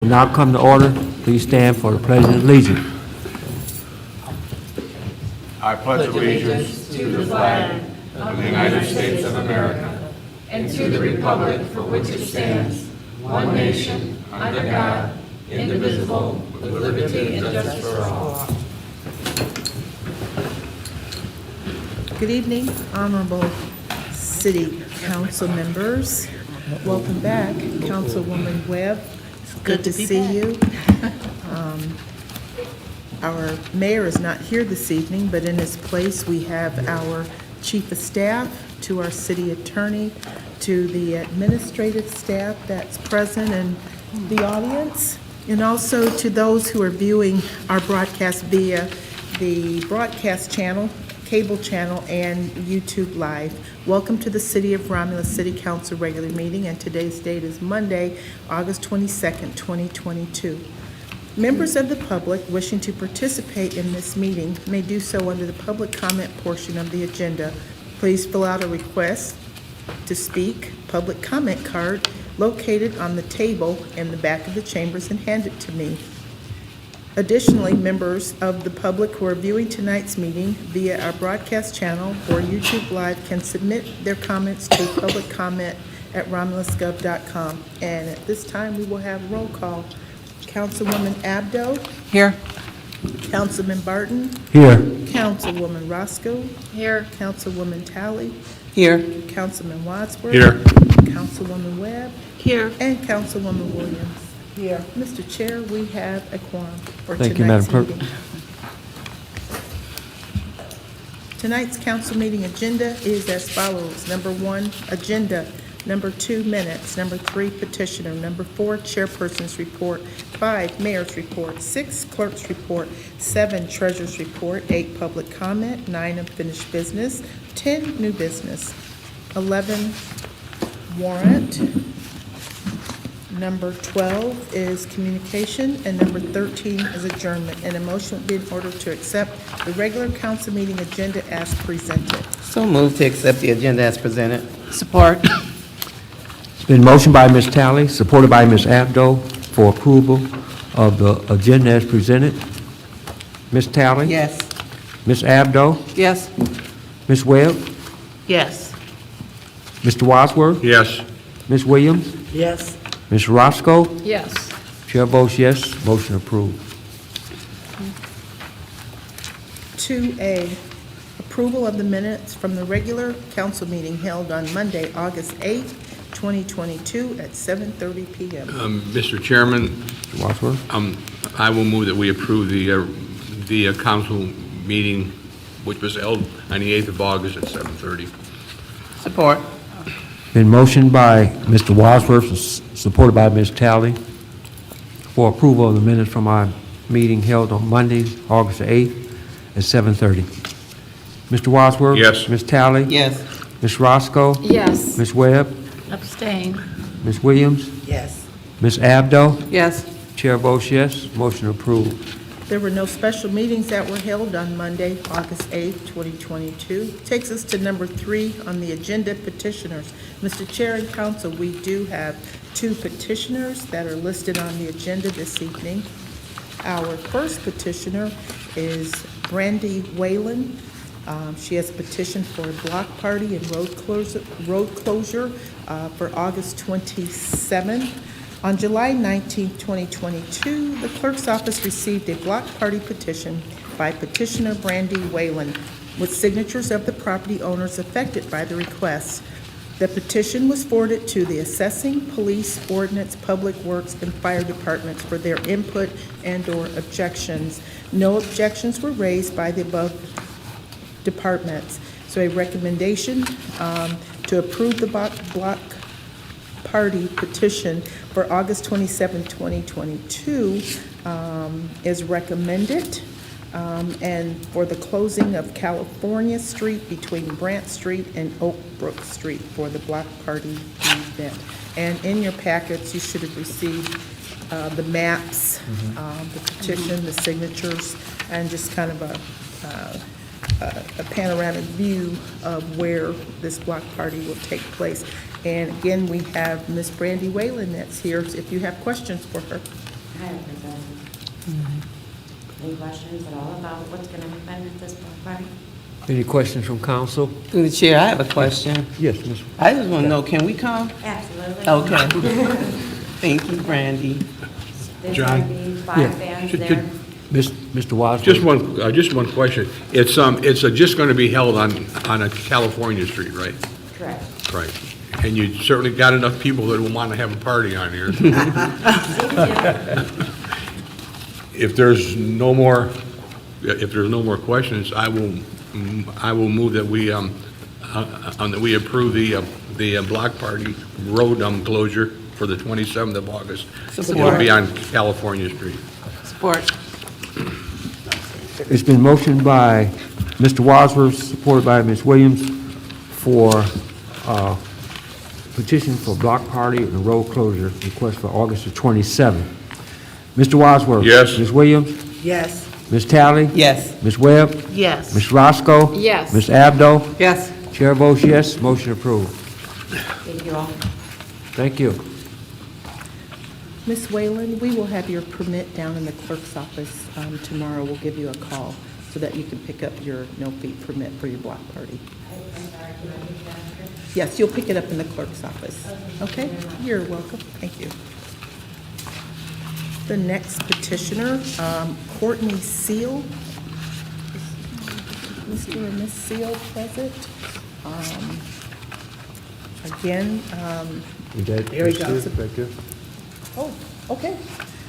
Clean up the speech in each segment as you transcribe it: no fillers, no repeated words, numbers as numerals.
Will now come to order. Please stand for the Pledge of Allegiance. I pledge allegiance to the flag of the United States of America and to the republic for which it stands, one nation, under God, indivisible, with liberty and justice for all. Good evening, honorable city council members. Welcome back, Councilwoman Webb. Good to see you. Our mayor is not here this evening, but in his place we have our chief of staff, to our city attorney, to the administrative staff that's present in the audience, and also to those who are viewing our broadcast via the broadcast channel, cable channel, and YouTube Live. Welcome to the City of Romulus City Council regular meeting, and today's date is Monday, August 22nd, 2022. Members of the public wishing to participate in this meeting may do so under the public comment portion of the agenda. Please fill out a request to speak public comment card located on the table in the back of the chambers and hand it to me. Additionally, members of the public who are viewing tonight's meeting via our broadcast channel or YouTube Live can submit their comments to publiccomment@romulusgov.com. And at this time, we will have roll call. Councilwoman Abdo. Here. Councilman Barton. Here. Councilwoman Roscoe. Here. Councilwoman Talley. Here. Councilman Wadsworth. Here. Councilwoman Webb. Here. And Councilwoman Williams. Here. Mr. Chair, we have a quorum for Thank you, Madam tonight's Clerk. meeting. Tonight's council meeting agenda is as follows. Number 1, agenda. Number 2, minutes. Number 3, petitioner. Number 4, chairperson's report. 5, mayor's report. 6, clerk's report. 7, treasurer's report. 8, public comment. 9, unfinished business. 10, new business. 11, warrant. Number 12 is communication, and number 13 is adjournment. And a motion would be in order to accept the regular council meeting agenda as presented. So moved to accept the agenda as presented. Support. It's been motioned by Ms. Talley, supported by Ms. Abdo for approval of the agenda as presented. Ms. Talley? Yes. Ms. Abdo? Yes. Ms. Webb? Yes. Mr. Wadsworth? Yes. Ms. Williams? Yes. Ms. Roscoe? Yes. Chair votes yes. Motion approved. 2A, approval of the minutes from the regular council meeting held on Monday, August 8th, 2022 at 7:30 p.m. Mr. Chairman, Mr. Wadsworth? I will move that we approve the council meeting, which was held on the 8th of August at 7:30. Support. Been motioned by Mr. Wadsworth, supported by Ms. Talley, for approval of the minutes from our meeting held on Monday, August 8th at 7:30. Mr. Wadsworth? Yes. Ms. Talley? Yes. Ms. Roscoe? Yes. Ms. Webb? Abstain. Ms. Williams? Yes. Ms. Abdo? Yes. Chair votes yes. Motion approved. There were no special meetings that were held on Monday, August 8th, 2022. Takes us to number 3 on the agenda, petitioners. Mr. Chair and Council, we do have 2 petitioners that are listed on the agenda this evening. Our first petitioner is Brandy Whalen. She has petitioned for a block party and road closure for August 27th. On July 19, 2022, the clerk's office received a block party petition by petitioner Brandy Whalen with signatures of the property owners affected by the request. The petition was forwarded to the assessing, police, ordnance, public works, and fire departments for their input and/or objections. No objections were raised by the above departments. So a recommendation to approve the block party petition for August 27, 2022 is recommended, and for the closing of California Street between Brant Street and Oak Brook Street for the block party event. And in your packets, you should have received the maps, the petition, the signatures, and just kind of a panoramic view of where this block party will take place. And again, we have Miss Brandy Whalen that's here if you have questions for her. Hi, everybody. Any questions at all about what's going to happen at this block party? Any questions from council? Through the chair, I have a question. Yes, Ms. I just want to know, can we come? Absolutely. Okay. Thank you, Brandy. There's John? going to be 5 Yeah. bands Should- there. Mr. Wadsworth? Just one question. It's just going to be held on a California street, right? Correct. Right. And you certainly got enough people that will want to have a party on here. If there's no more questions, I will move that we approve the block party road closure for the 27th of August. It'll be on California Street. Support. It's been motioned by Mr. Wadsworth, supported by Ms. Williams, for petition for block party and road closure request for August the 27th. Mr. Wadsworth? Yes. Ms. Williams? Yes. Ms. Talley? Yes. Ms. Webb? Yes. Ms. Roscoe? Yes. Ms. Abdo? Yes. Chair votes yes, motion approved. Thank you all. Thank you. Ms. Whalen, we will have your permit down in the clerk's office tomorrow. We'll give you a call so that you can pick up your no-fee permit for your block party. Yes, you'll pick it up in the clerk's office. Okay? You're welcome. Thank you. The next petitioner, Courtney Seal. Mr. and Ms. Seal present. Again, there he goes. Oh, okay.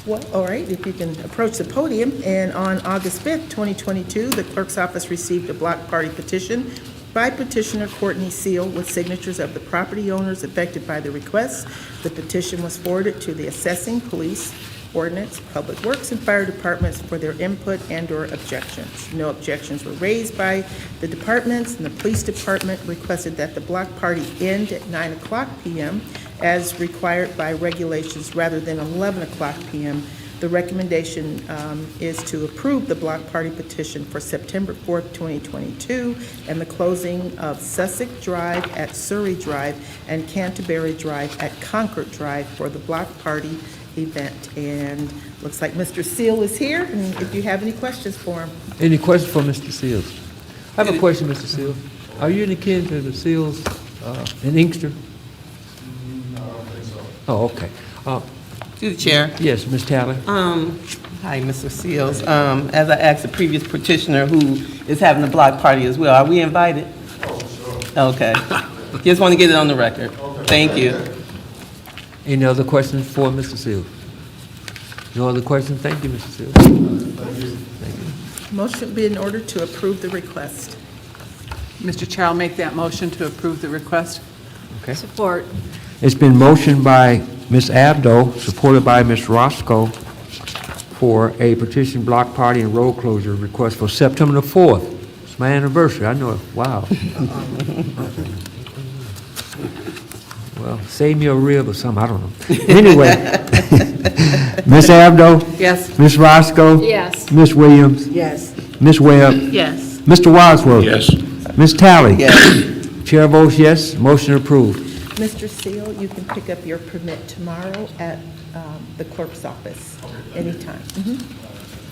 Well, all right, if you can approach the podium. And on August 5th, 2022, the clerk's office received a block party petition by petitioner Courtney Seal with signatures of the property owners affected by the request. The petition was forwarded to the assessing, police, ordinance, public works, and fire departments for their input and/or objections. No objections were raised by the departments, and the police department requested that the block party end at 9:00 p.m. as required by regulations rather than 11:00 p.m. The recommendation is to approve the block party petition for September 4th, 2022, and the closing of Sussex Drive at Surrey Drive and Canterbury Drive at Concord Drive for the block party event. And looks like Mr. Seal is here, and if you have any questions for him. Any questions for Mr. Seals? I have a question, Mr. Seals. Are you any kin to the Seals in Inkster? No, I don't think so. Oh, okay. Through the chair. Yes, Ms. Talley? Hi, Mr. Seals. As I asked the previous petitioner who is having a block party as well, are we invited? Oh, sure. Okay. Just want to get it on the record. Thank you. Any other questions for Mr. Seals? No other questions? Thank you, Mr. Seals. Thank you. Motion be in order to approve the request. Mr. Chair, I'll make that motion to approve the request. Okay. Support. It's been motioned by Ms. Abdo, supported by Ms. Roscoe, for a petition block party and road closure request for September the 4th. It's my anniversary, I know it. Wow. Well, save me a rib or something, I don't know. Anyway, Ms. Abdo? Yes. Ms. Roscoe? Yes. Ms. Williams? Yes. Ms. Webb? Yes. Mr. Wadsworth? Yes. Ms. Talley? Yes. Chair votes yes, motion approved. Mr. Seal, you can pick up your permit tomorrow at the clerk's office, anytime.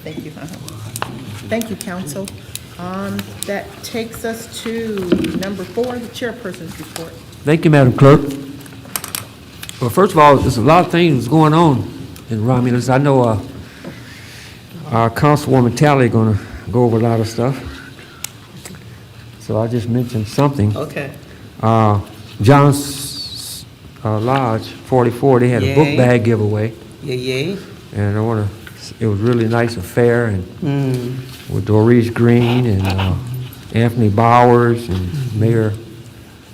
Thank you. Thank you, council. That takes us to number 4, the chairperson's report. Thank you, Madam Clerk. Well, first of all, there's a lot of things going on in Romulus. I know our Councilwoman Talley going to go over a lot of stuff. So I just mentioned something. Okay. John's Lodge, 44, they had a book Yay. bag giveaway. Yay. And it was really nice affair, and with Doris Green and Anthony Bowers and Mayor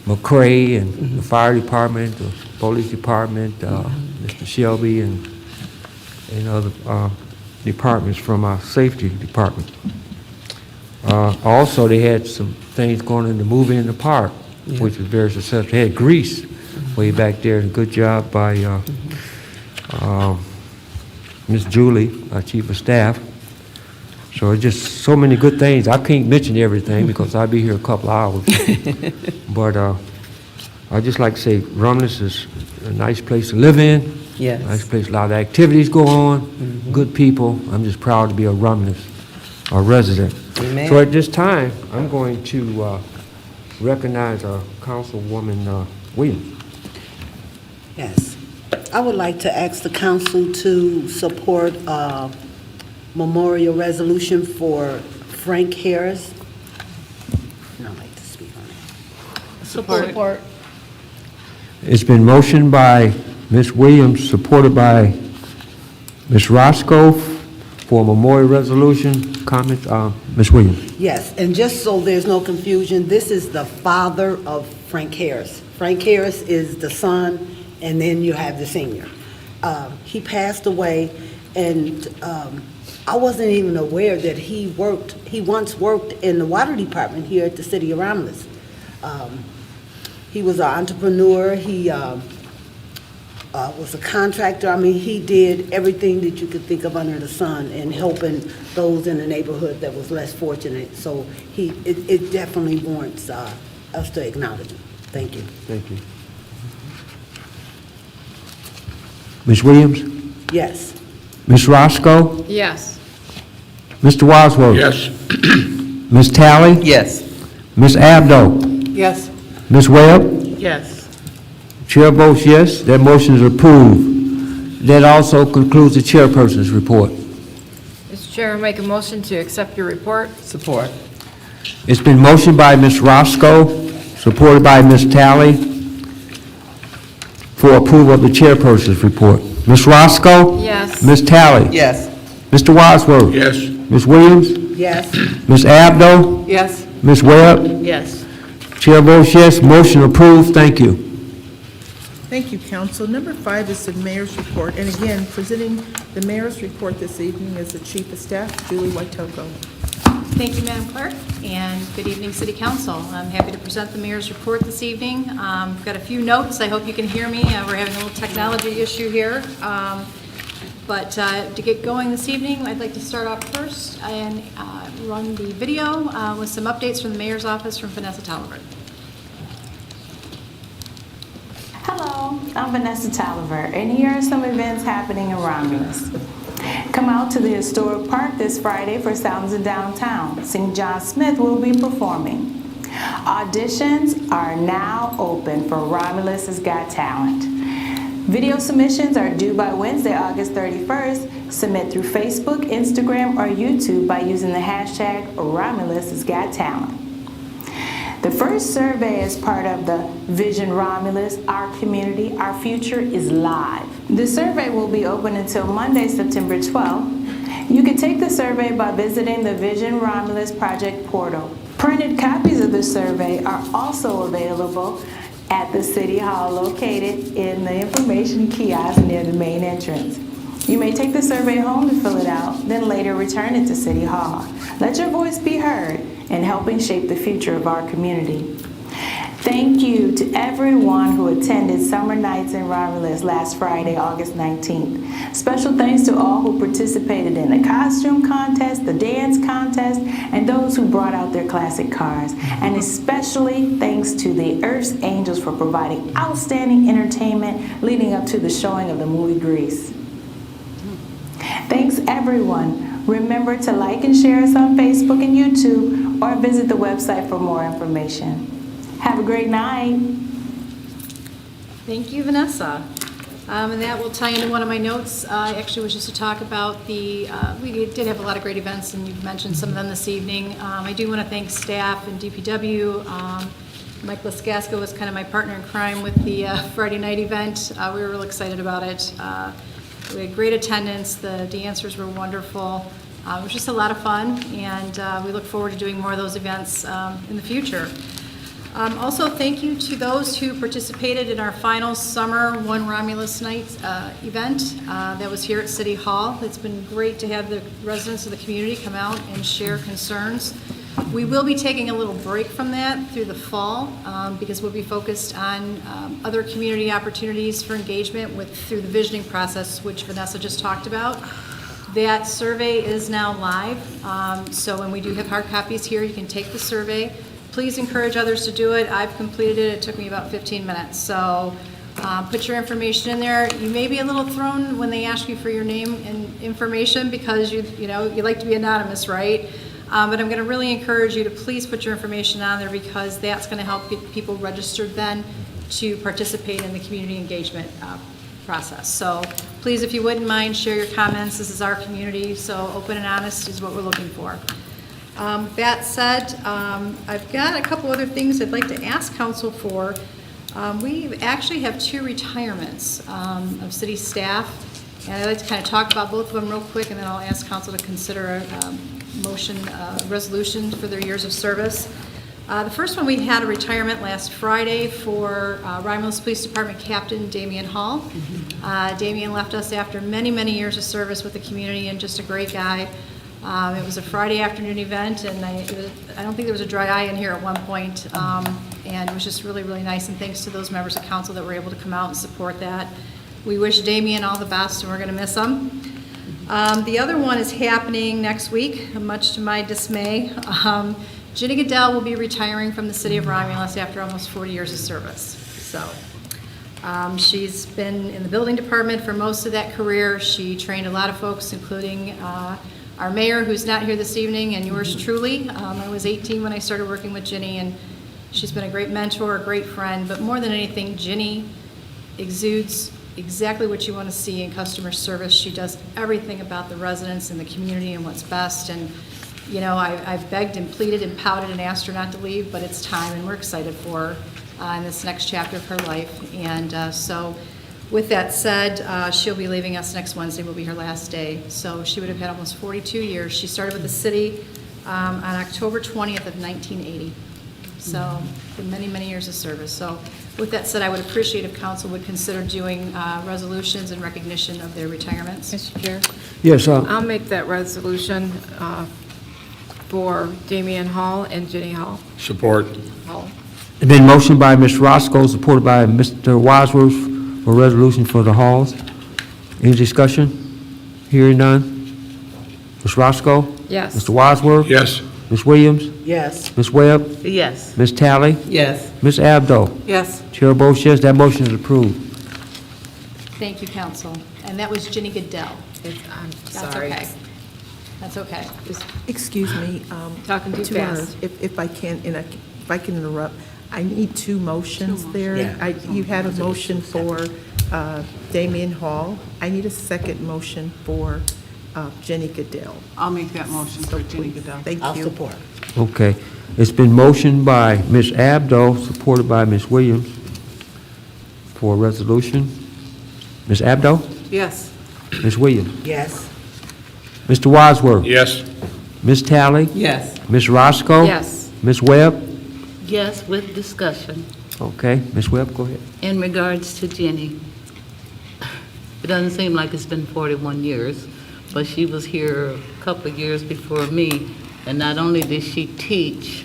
McCray and the fire department, the police department, Mr. Shelby, and other departments from our safety department. Also, they had some things going in the movie in the park, which was very successful. They had grease way back there, and a good job by Miss Julie, our chief of staff. So it's just so many good things. I can't mention everything because I'll be here a couple hours. But I'd just like to say Romulus is a nice place to live in. Yes. Nice place, a lot of activities go on, good people. I'm just proud to be a Romulus, a resident. Amen. So at this time, I'm going to recognize Councilwoman Williams. Yes. I would like to ask the council to support a memorial resolution for Frank Harris. And I'd like to speak on it. Support. It's been motioned by Ms. Williams, supported by Ms. Roscoe for a memorial resolution. Comments, Ms. Williams? Yes, and just so there's no confusion, this is the father of Frank Harris. Frank Harris is the son, and then you have the senior. He passed away, and I wasn't even aware that he once worked in the water department here at the city of Romulus. He was an entrepreneur, he was a contractor. I mean, he did everything that you could think of under the sun in helping those in the neighborhood that was less fortunate. So it definitely warrants us to acknowledge him. Thank you. Thank you. Ms. Williams? Yes. Ms. Roscoe? Yes. Mr. Wadsworth? Yes. Ms. Talley? Yes. Ms. Abdo? Yes. Ms. Webb? Yes. Chair votes yes, that motion is approved. That also concludes the chairperson's report. Mr. Chair, I make a motion to accept your report. Support. It's been motioned by Ms. Roscoe, supported by Ms. Talley, for approval of the chairperson's report. Ms. Roscoe? Yes. Ms. Talley? Yes. Mr. Wadsworth? Yes. Ms. Williams? Yes. Ms. Abdo? Yes. Ms. Webb? Yes. Chair votes yes, motion approved. Thank you. Thank you, council. Number 5 is the mayor's report. And again, presenting the mayor's report this evening is the chief of staff, Julie Waitoko. Thank you, Madam Clerk, and good evening, City Council. I'm happy to present the mayor's report this evening. I've got a few notes. I hope you can hear me. We're having a little technology issue here. But to get going this evening, I'd like to start off first and run the video with some updates from the mayor's office from Vanessa Tolliver. Hello, I'm Vanessa Tolliver, and here are some events happening in Romulus. Come out to the historic park this Friday for Sounds in Downtown. St. John Smith will be performing. Auditions are now open for Romulus Has Got Talent. Video submissions are due by Wednesday, August 31st. Submit through Facebook, Instagram, or YouTube by using the hashtag Romulus Has Got Talent. The first survey as part of the Vision Romulus, Our Community, Our Future is live. The survey will be open until Monday, September 12th. You can take the survey by visiting the Vision Romulus Project portal. Printed copies of the survey are also available at the City Hall located in the information kiosk near the main entrance. You may take the survey home to fill it out, then later return it to City Hall. Let your voice be heard in helping shape the future of our community. Thank you to everyone who attended Summer Nights in Romulus last Friday, August 19th. Special thanks to all who participated in the costume contest, the dance contest, and those who brought out their classic cars. And especially thanks to the Earth's Angels for providing outstanding entertainment leading up to the showing of the movie Grease. Thanks everyone. Remember to like and share us on Facebook and YouTube or visit the website for more information. Have a great night. Thank you, Vanessa. And that will tie into one of my notes. Actually, was just to talk about the, we did have a lot of great events, and you've mentioned some of them this evening. I do want to thank staff and DPW. Mike Laskaska was kind of my partner in crime with the Friday night event. We were real excited about it. We had great attendance. The dancers were wonderful. It was just a lot of fun, and we look forward to doing more of those events in the future. Also, thank you to those who participated in our final summer One Romulus Night event that was here at City Hall. It's been great to have the residents of the community come out and share concerns. We will be taking a little break from that through the fall because we'll be focused on other community opportunities for engagement through the visioning process, which Vanessa just talked about. That survey is now live, so when we do have hard copies here, you can take the survey. Please encourage others to do it. I've completed it. It took me about 15 minutes. So Put your information in there. You may be a little thrown when they ask you for your name and information because you like to be anonymous, right? But I'm going to really encourage you to please put your information on there because that's going to help get people registered then to participate in the community engagement process. So please, if you wouldn't mind, share your comments. This is our community, so open and honest is what we're looking for. That said, I've got a couple other things I'd like to ask council for. We actually have 2 retirements of city staff, and I'd like to kind of talk about both of them real quick, and then I'll ask council to consider a motion, resolution for their years of service. The first one, we had a retirement last Friday for Romulus Police Department Captain Damian Hall. Damian left us after many, many years of service with the community and just a great guy. It was a Friday afternoon event, and I don't think there was a dry eye in here at one point, and it was just really, really nice, and thanks to those members of council that were able to come out and support that. We wish Damian all the best, and we're going to miss him. The other one is happening next week, much to my dismay. Ginny Goodell will be retiring from the city of Romulus after almost 40 years of service. So she's been in the building department for most of that career. She trained a lot of folks, including our mayor, who's not here this evening, and yours truly. I was 18 when I started working with Ginny, and she's been a great mentor, a great friend, but more than anything, Ginny exudes exactly what you want to see in customer service. She does everything about the residents and the community and what's best, and I've begged and pleaded and pouted and asked her not to leave, but it's time, and we're excited for her in this next chapter of her life. And so with that said, she'll be leaving us next Wednesday, will be her last day. So she would have had almost 42 years. She started with the city on October 20th of 1980. So been many, many years of service. So with that said, I would appreciate if council would consider doing resolutions in recognition of their retirements. Mr. Chair, Yes, I'll make that resolution for Damian Hall and Jenny Hall. Support. Hall. it's been motioned by Ms. Roscoe, supported by Mr. Wadsworth, for resolution for the halls. Any discussion? Hearing none. Ms. Roscoe? Yes. Mr. Wadsworth? Yes. Ms. Williams? Yes. Ms. Webb? Yes. Ms. Talley? Yes. Ms. Abdo? Yes. Chair votes yes, that motion is approved. Thank you, council. And that was Ginny Goodell. I'm That's sorry. okay. That's okay. Excuse me. Talking too to fast. If I can, if I can interrupt, I need 2 motions there. Yeah. You had a motion for Damian Hall. I need a second motion for Jenny Goodell. I'll make that motion for Ginny Goodell. Thank I'll you. support. Okay. It's been motioned by Ms. Abdo, supported by Ms. Williams, for resolution. Ms. Abdo? Yes. Ms. Williams? Yes. Mr. Wadsworth? Yes. Ms. Talley? Yes. Ms. Roscoe? Yes. Ms. Webb? Yes, with discussion. Okay. Ms. Webb, go ahead. In regards to Jenny, it doesn't seem like it's been 41 years, but she was here a couple of years before me, and not only did she teach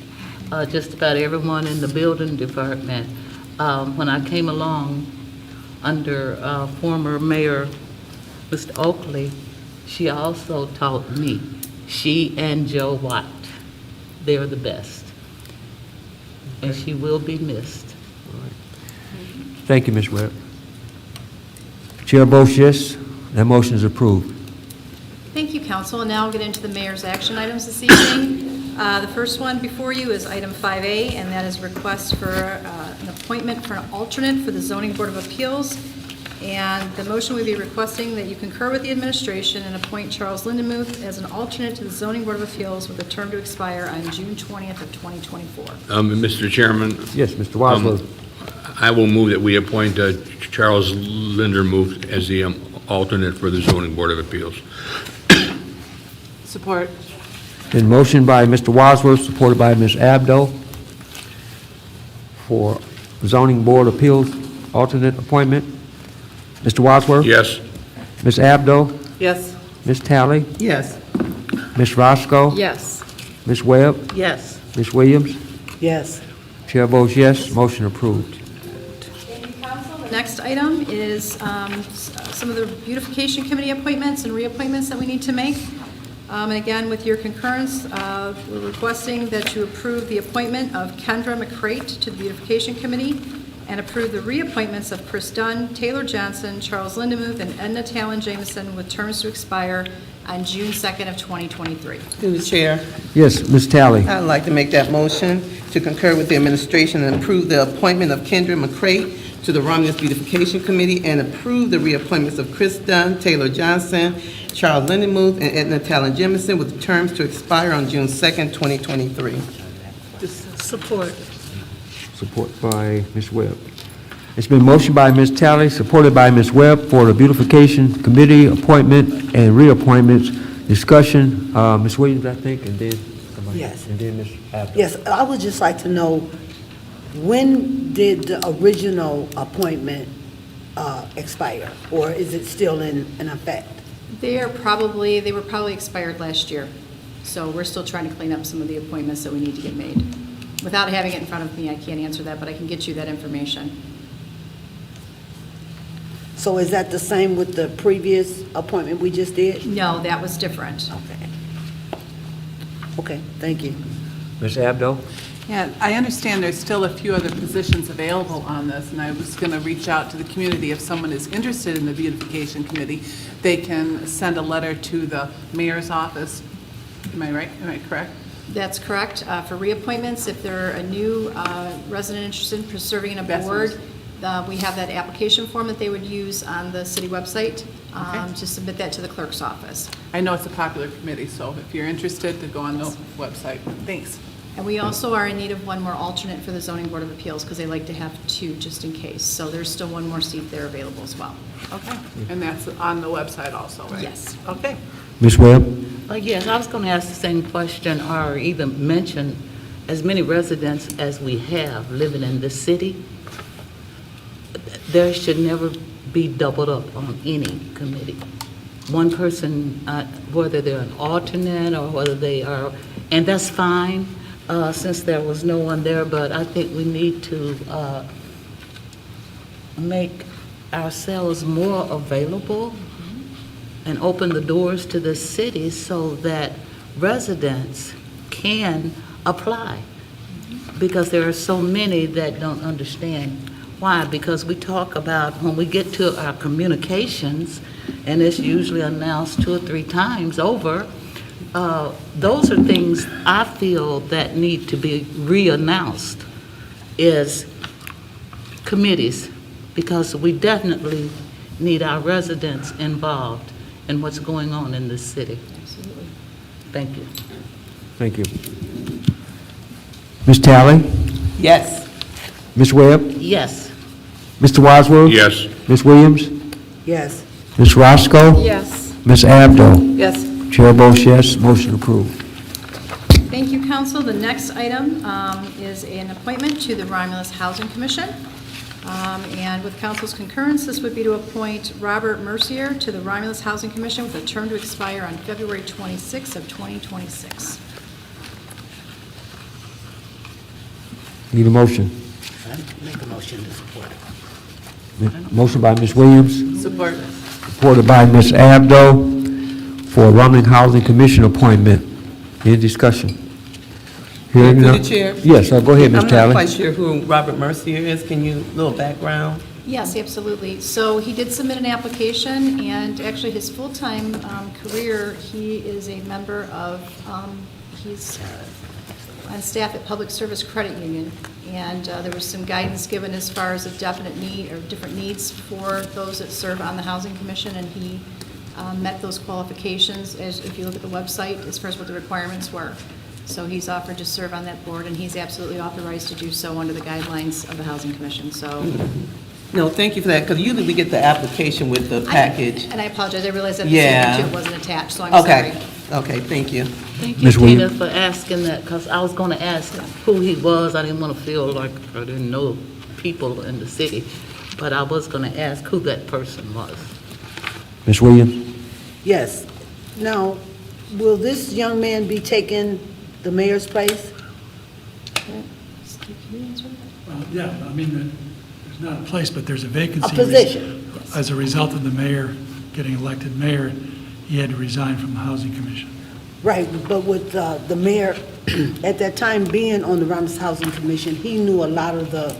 just about everyone in the building department, when I came along under former Mayor Mr. Oakley, she also taught me. She and Joe Watt, they're the best. And she will be missed. Thank you, Ms. Webb. Chair votes yes, that motion is approved. Thank you, council. And now we'll get into the mayor's action items this evening. The first one before you is item 5A, and that is request for an appointment for an alternate for the Zoning Board of Appeals. And the motion would be requesting that you concur with the administration and appoint Charles Lindenmuth as an alternate to the Zoning Board of Appeals with a term to expire on June 20th of 2024. Mr. Chairman, Yes, Mr. Wadsworth. I will move that we appoint Charles Lindermuth as the alternate for the Zoning Board of Appeals. Support. Been motioned by Mr. Wadsworth, supported by Ms. Abdo, for zoning board appeals alternate appointment. Mr. Wadsworth? Yes. Ms. Abdo? Yes. Ms. Talley? Yes. Ms. Roscoe? Yes. Ms. Webb? Yes. Ms. Williams? Yes. Chair votes yes, motion approved. Thank you, council. The next item is some of the Beautification Committee appointments and reappointments that we need to make. And again, with your concurrence, we're requesting that you approve the appointment of Kendra McCrate to the Beautification Committee and approve the reappointments of Chris Dunn, Taylor Johnson, Charles Lindemuth, and Edna Talon Jameson with terms to expire on June 2nd of 2023. Through the chair, Yes, Ms. Talley. I'd like to make that motion to concur with the administration and approve the appointment of Kendra McCray to the Romulus Beautification Committee and approve the reappointments of Chris Dunn, Taylor Johnson, Charles Lindemuth, and Edna Talon Jemison with terms to expire on June 2nd, 2023. Support. Support by Ms. Webb. It's been motioned by Ms. Talley, supported by Ms. Webb for the Beautification Committee appointment and reappointments. Discussion, Ms. Williams, I think, and then somebody. Yes. And then Ms. Abdul. Yes, I would just like to know, when did the original appointment expire? Or is it still in effect? They were probably expired last year. So we're still trying to clean up some of the appointments that we need to get made. Without having it in front of me, I can't answer that, but I can get you that information. So is that the same with the previous appointment we just did? No, that was different. Okay. Okay, thank you. Ms. Abdo? Yeah, I understand there's still a few other positions available on this, and I was going to reach out to the community. If someone is interested in the Beautification Committee, they can send a letter to the mayor's office. Am I right? Am I correct? That's correct. For reappointments, if they're a new resident interested in serving in a That's board, we have that application form that they would use on the city website to submit that to the clerk's office. I know it's a popular committee, so if you're interested, to go on the website. Thanks. And we also are in need of one more alternate for the Zoning Board of Appeals because they like to have two just in case. So there's still one more seat there available as well. Okay. And that's on the website also, right? Yes. Okay. Ms. Webb? Yes, I was going to ask the same question or even mention as many residents as we have living in the city, there should never be doubled up on any committee. One person, whether they're an alternate or whether they are, and that's fine since there was no one there, but I think we need to make ourselves more available and open the doors to the city so that residents can apply. Because there are so many that don't understand why. Because we talk about, when we get to our communications, and it's usually announced 2 or 3 times over, those are things I feel that need to be re-announced, is committees, because we definitely need our residents involved in what's going on in this city. Absolutely. Thank you. Thank you. Ms. Talley? Yes. Ms. Webb? Yes. Mr. Wadsworth? Yes. Ms. Williams? Yes. Ms. Roscoe? Yes. Ms. Abdo? Yes. Chair votes yes, motion approved. Thank you, council. The next item is an appointment to the Romulus Housing Commission. And with council's concurrence, this would be to appoint Robert Mercier to the Romulus Housing Commission with a term to expire on February 26th of 2026. Need a motion? Make a motion to support. Motion by Ms. Williams, Support. supported by Ms. Abdo for Romulus Housing Commission appointment. Any discussion? Hearing Through none- the chair. Yes, go ahead, Ms. I'm not Talley. quite sure who Robert Mercier is. Can you, little background? Yes, absolutely. So he did submit an application, and actually his full-time career, he is a member of, he's on staff at Public Service Credit Union, and there was some guidance given as far as a definite need or different needs for those that serve on the Housing Commission, and he met those qualifications, as if you look at the website, as far as what the requirements were. So he's offered to serve on that board, and he's absolutely authorized to do so under the guidelines of the Housing Commission, so. No, thank you for that, because usually we get the application with the package. And I apologize, I realized that Yeah. it wasn't attached, so I'm sorry. Okay, okay, thank you. Thank you, Ms. Tina, Williams? for asking that, because I was going to ask who he was. I didn't want to feel like I didn't know people in the city, but I was going to ask who that person was. Ms. Williams? Yes. Now, will this young man be taking the mayor's place? Steve, can you answer that? Well, yeah, I mean, there's not a place, but there's a vacancy. A position. As a result of the mayor getting elected mayor, he had to resign from the Housing Commission. Right, but with the mayor, at that time being on the Romulus Housing Commission, he knew a lot of the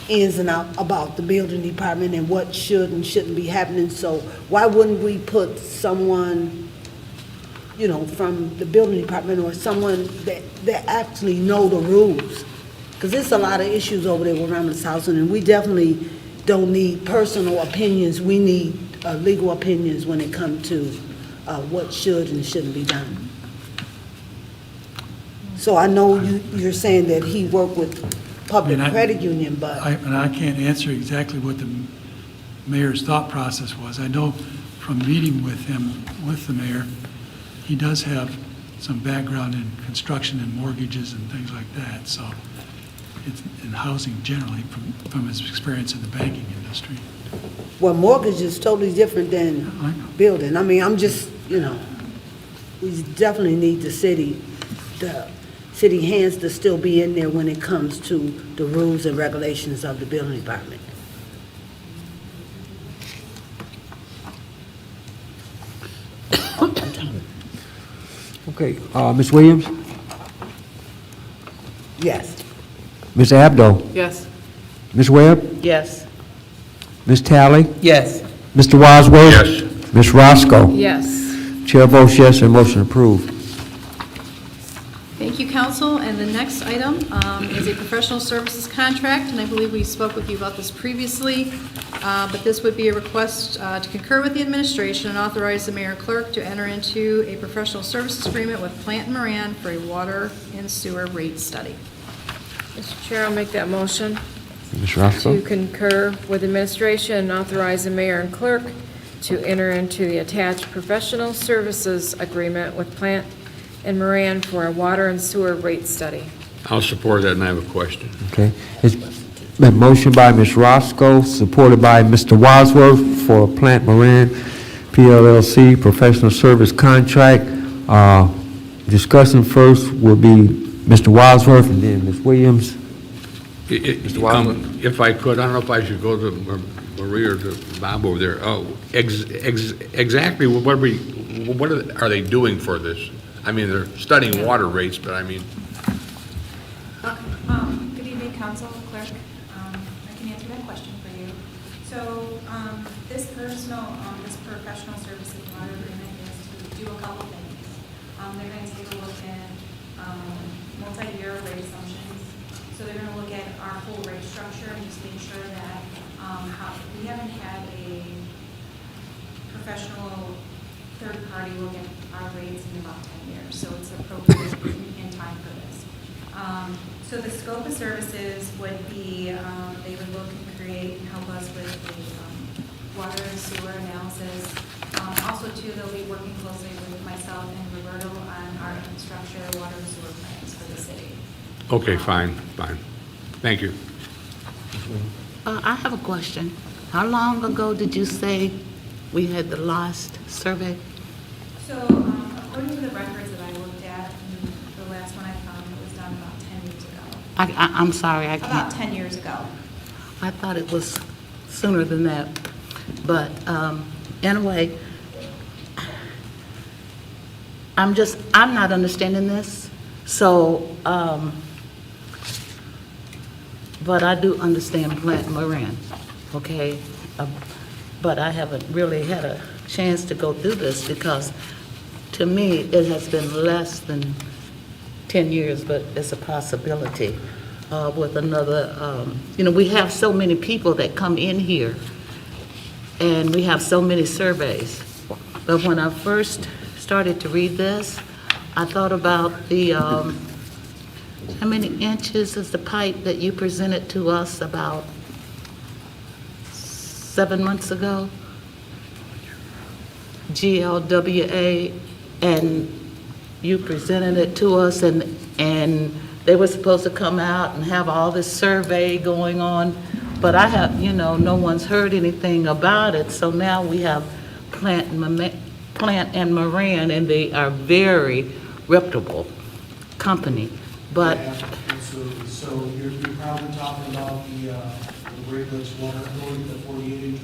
ins and out about the building department and what should and shouldn't be happening. So why wouldn't we put someone, you know, from the building department or someone that actually know the rules? Because there's a lot of issues over there with Romulus Housing, and we definitely don't need personal opinions. We need legal opinions when it comes to what should and shouldn't be done. So I know you're saying that he worked with Public Credit Union, but... I can't answer exactly what the mayor's thought process was. I know from meeting with him, with the mayor, he does have some background in construction and mortgages and things like that, so it's in housing generally from his experience in the banking industry. Well, mortgage is totally different than I know. building. I mean, I'm just, you know, we definitely need the city hands to still be in there when it comes to the rules and regulations of the building department. Okay, Ms. Williams? Yes. Ms. Abdo? Yes. Ms. Webb? Yes. Ms. Talley? Yes. Mr. Wadsworth? Yes. Ms. Roscoe? Yes. Chair votes yes, and motion approved. Thank you, council. And the next item is a professional services contract, and I believe we spoke with you about this previously, but this would be a request to concur with the administration and authorize the mayor clerk to enter into a professional services agreement with Plant and Moran for a water and sewer rate study. Mr. Chair, I'll make that motion Ms. Roscoe? to concur with administration and authorize the mayor and clerk to enter into the attached professional services agreement with Plant and Moran for a water and sewer rate study. I'll support that, and I have a question. Okay. It's been motioned by Ms. Roscoe, supported by Mr. Wadsworth for Plant Moran PLLC professional service contract. Discussing first will be Mr. Wadsworth and then Ms. Williams. Mr. Wadsworth? If I could, I don't know if I should go to Maria or to Bob over there. Exactly what are they doing for this? I mean, they're studying water rates, but I mean... Good evening, Council, Clerk. I can answer that question for you. So this professional services water agreement is to do a couple things. They're going to take a look at multi-year rate assumptions. So they're going to look at our whole rate structure and just make sure that we haven't had a professional third party look at our rates in about 10 years. So it's appropriate in time for this. So the scope of services would be, they would look and create and help us with the water and sewer analysis. Also, too, they'll be working closely with myself and Roberto on our infrastructure, water and sewer plans for the city. Okay, fine. Thank you. I have a question. How long ago did you say we had the last survey? So, according to the records that I looked at, and the last one I found, it was done about 10 years ago. I'm sorry, I can't. About 10 years ago. I thought it was sooner than that. But anyway, I'm not understanding this. So, but I do understand Plant Moran, okay? But I haven't really had a chance to go through this because to me, it has been less than 10 years, but it's a possibility with another, we have so many people that come in here and we have so many surveys. But when I first started to read this, I thought about the, how many inches is the pipe that you presented to us about 7 months ago? GLWA, and you presented it to us, and they were supposed to come out and have all this survey going on, but I have, no one's heard anything about it, so now we have Plant and Moran, and they are very reputable company, but... Yeah, absolutely. So you're probably talking about the Great Lakes Water Authority, the 48-inch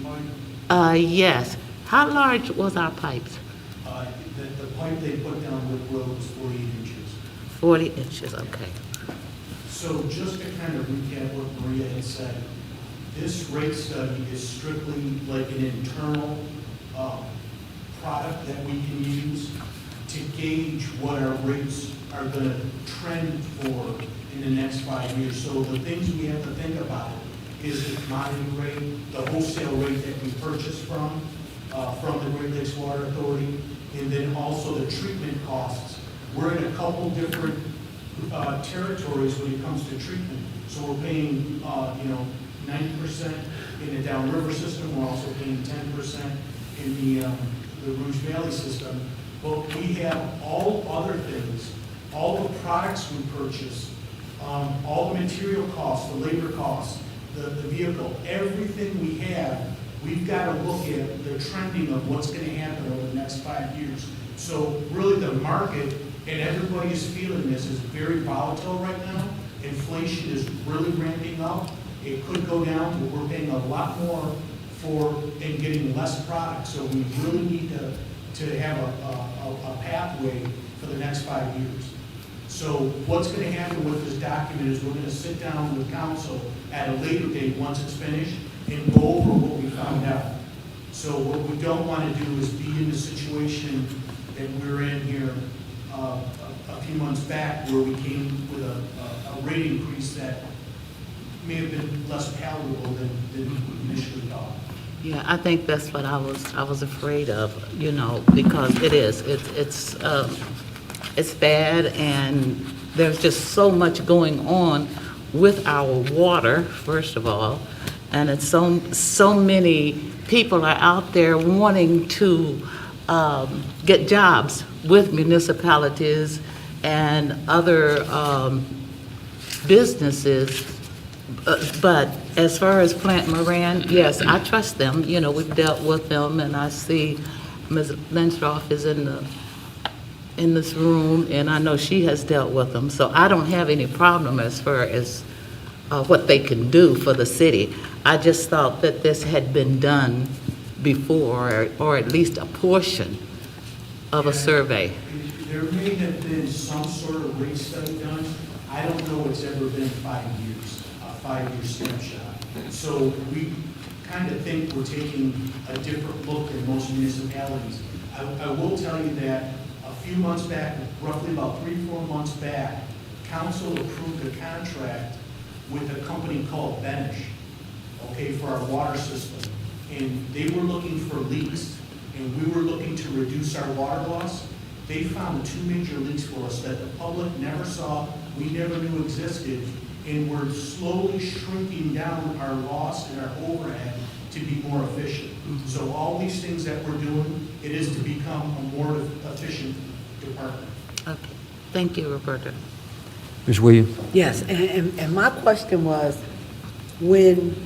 pipe? Yes. How large was our pipes? The pipe they put down with road was 48 inches. 40 inches, okay. So just to kind of recap what Maria had said, this rate study is strictly like an internal product that we can use to gauge what our rates are going to trend for in the next 5 years. So the things we have to think about is the commodity rate, the wholesale rate that we purchase from the Great Lakes Water Authority, and then also the treatment costs. We're in a couple different territories when it comes to treatment. So we're paying, 90% in the downriver system. We're also paying 10% in the Rouge Valley system. But we have all other things, all the products we purchase, all the material costs, the labor costs, the vehicle, everything we have, we've got to look at the trending of what's going to happen over the next 5 years. So really the market, and everybody is feeling this, is very volatile right now. Inflation is really ramping up. It could go down, but we're paying a lot more for and getting less product. So we really need to have a pathway for the next 5 years. So what's going to happen with this document is we're going to sit down with council at a later date once it's finished and go over what we found out. So what we don't want to do is be in the situation that we're in here a few months back where we came with a rate increase that may have been less palatable than we initially thought. Yeah, I think that's what I was afraid of, because it's bad, and there's just so much going on with our water, first of all, and it's so many people are out there wanting to get jobs with municipalities and other businesses. But as far as Plant Moran, yes, I trust them. We've dealt with them, and I see Ms. Lenstroff is in this room, and I know she has dealt with them. So I don't have any problem as far as what they can do for the city. I just thought that this had been done before, or at least a portion of a survey. There may have been some sort of rate study done. I don't know it's ever been 5 years, a 5-year snapshot. So we kind of think we're taking a different look than most municipalities. I will tell you that a few months back, roughly about 3-4 months back, council approved a contract with a company called Benish, for our water system. And they were looking for leaks, and we were looking to reduce our water loss. They found 2 major leaks for us that the public never saw, we never knew existed, and we're slowly shrinking down our loss and our overhead to be more efficient. So all these things that we're doing, it is to become a more efficient department. Okay, thank you, Roberta. Ms. Williams? Yes, and my question was, when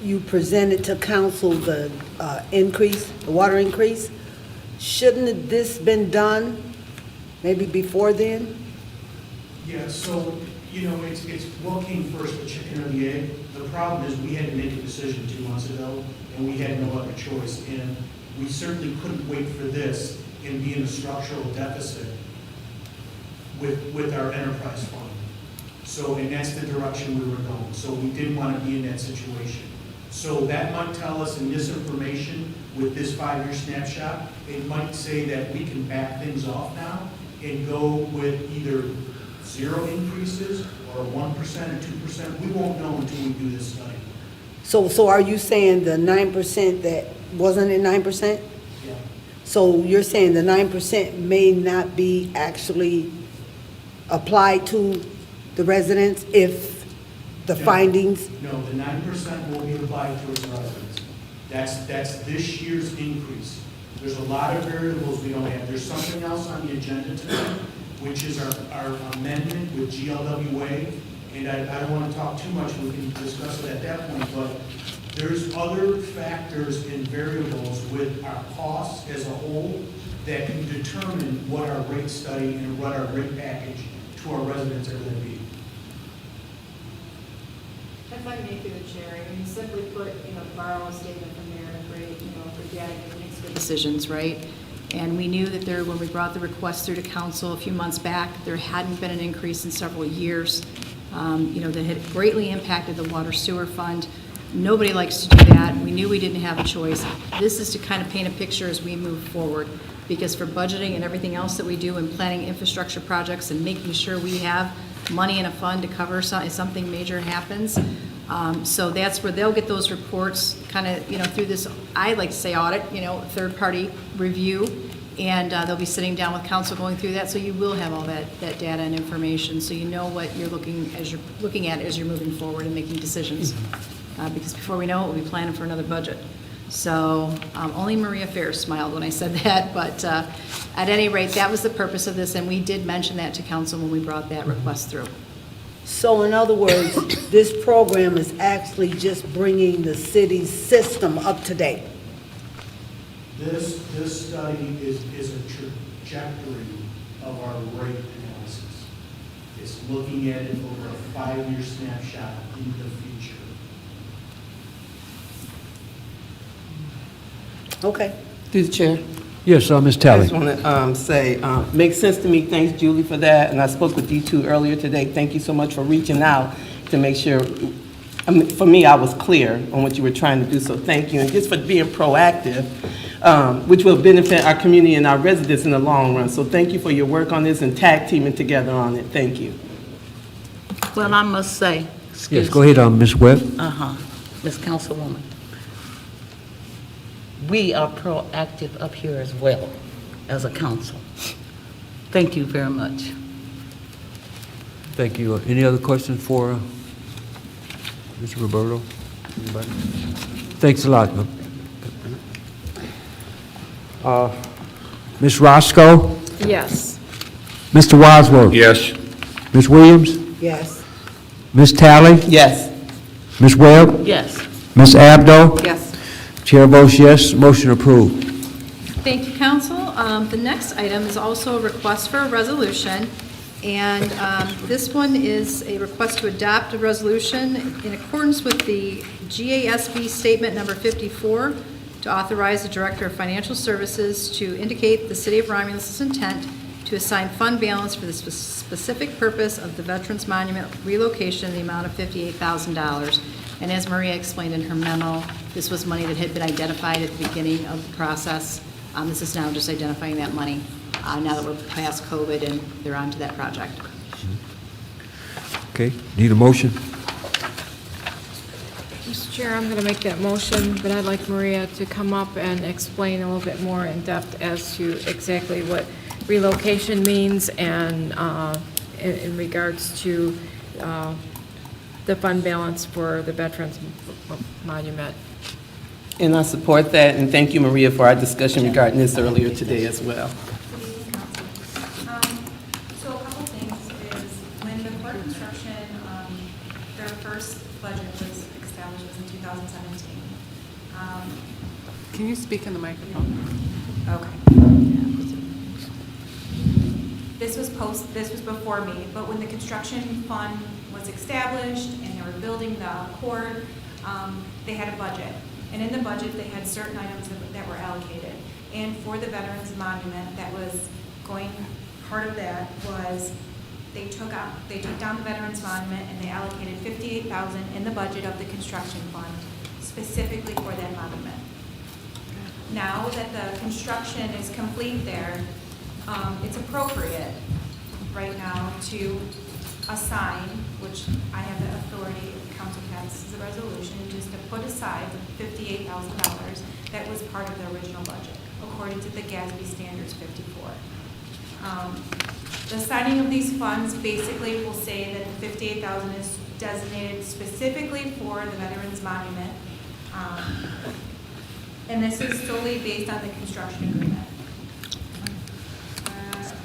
you presented to council the increase, the water increase, shouldn't this been done maybe before then? Yeah, so, it's what came first, the chicken or the egg? The problem is we had to make a decision 2 months ago, and we had no other choice. And we certainly couldn't wait for this and be in a structural deficit with our enterprise fund. So, and that's the direction we were going. So we didn't want to be in that situation. So that might tell us in this information, with this 5-year snapshot, it might say that we can back things off now and go with either 0 increases or 1% or 2%. We won't know until we do this study. So are you saying the 9% that, wasn't it 9%? Yeah. So you're saying the 9% may not be actually applied to the residents if the findings? No, the 9% will be applied towards residents. That's this year's increase. There's a lot of variables we don't have. There's something else on the agenda tonight, which is our amendment with GLWA, and I don't want to talk too much. We can discuss it at that point, but there's other factors and variables with our costs as a whole that can determine what our rate study and what our rate package to our residents are going to be. If I may through the chair, simply put, borrow a statement from there and agree, for data makes good decisions, right? And we knew that when we brought the request through to council a few months back, there hadn't been an increase in several years, that had greatly impacted the water sewer fund. Nobody likes to do that. We knew we didn't have a choice. This is to kind of paint a picture as we move forward, because for budgeting and everything else that we do and planning infrastructure projects and making sure we have money in a fund to cover if something major happens. So that's where they'll get those reports kind of, through this, I like to say audit, third-party review. And they'll be sitting down with council going through that, so you will have all that data and information, so you know what you're looking at as you're moving forward and making decisions. Because before we know it, we'll be planning for another budget. So only Maria Fair smiled when I said that, but at any rate, that was the purpose of this, and we did mention that to council when we brought that request through. So in other words, this program is actually just bringing the city's system up to date. This study is a trajectory of our rate analysis. It's looking at it over a 5-year snapshot in the future. Okay. Through the chair. Yes, Ms. I Talley. just want to say, makes sense to me. Thanks, Julie, for that. And I spoke with D2 earlier today. Thank you so much for reaching out to make sure, for me, I was clear on what you were trying to do, so thank you. And just for being proactive, which will benefit our community and our residents in the long run. So thank you for your work on this and tag teaming together on it. Thank you. Well, I must say, Yes, go ahead, Ms. Webb. Ms. Councilwoman, we are proactive up here as well as a council. Thank you very much. Thank you. Any other questions for Mr. Roberto? Anybody? Thanks a lot. Ms. Roscoe? Yes. Mr. Wadsworth? Yes. Ms. Williams? Yes. Ms. Talley? Yes. Ms. Webb? Yes. Ms. Abdo? Yes. Chair votes yes, motion approved. Thank you, council. The next item is also a request for a resolution, and this one is a request to adopt a resolution in accordance with the GASB Statement Number 54 to authorize the Director of Financial Services to indicate the City of Romulus' intent to assign fund balance for the specific purpose of the Veterans Monument relocation in the amount of $58,000. And as Maria explained in her memo, this was money that had been identified at the beginning of the process. This is now just identifying that money now that we're past COVID and they're on to that project. Okay, need a motion? Mr. Chair, I'm going to make that motion, but I'd like Maria to come up and explain a little bit more in depth as to exactly what relocation means and in regards to the fund balance for the Veterans Monument. And I support that, and thank you, Maria, for our discussion regarding this earlier today as well. So a couple things is, when the court construction, their first budget was established was in 2017. Can you speak in the microphone? Okay. This was before me, but when the construction fund was established and they were building the court, they had a budget. And in the budget, they had certain items that were allocated. And for the Veterans Monument, part of that was they took down the Veterans Monument and they allocated $58,000 in the budget of the construction fund specifically for that monument. Now that the construction is complete there, it's appropriate right now to assign, which I have the authority, if the council passes the resolution, just to put aside the $58,000 that was part of the original budget, according to the GASB Standards 54. The assigning of these funds basically will say that the $58,000 is designated specifically for the Veterans Monument, and this is solely based on the construction agreement.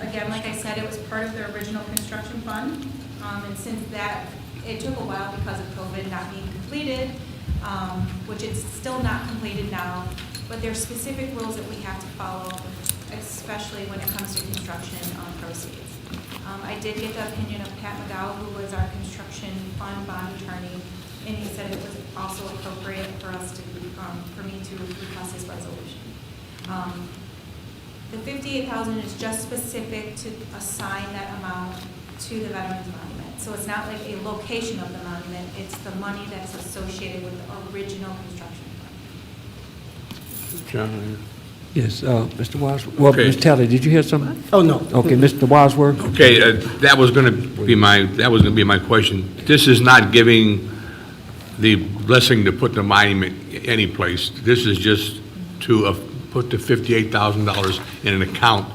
Again, like I said, it was part of the original construction fund, and since that, it took a while because of COVID not being completed, which it's still not completed now, but there's specific rules that we have to follow, especially when it comes to construction proceeds. I did get the opinion of Pat McGow, who was our construction fund bond attorney, and he said it was also appropriate for us to, for me to request this resolution. The 58,000 is just specific to assign that amount to the Veterans Monument. So it's not like a location of the monument, it's the money that's associated with the original construction fund. John? Yes, Mr. Wadsworth. Well, Okay. Ms. Talley, did you hear something? Oh, no. Okay, Mr. Wadsworth? Okay, that was going to be my question. This is not giving the blessing to put the monument any place. This is just to put the $58,000 in an account,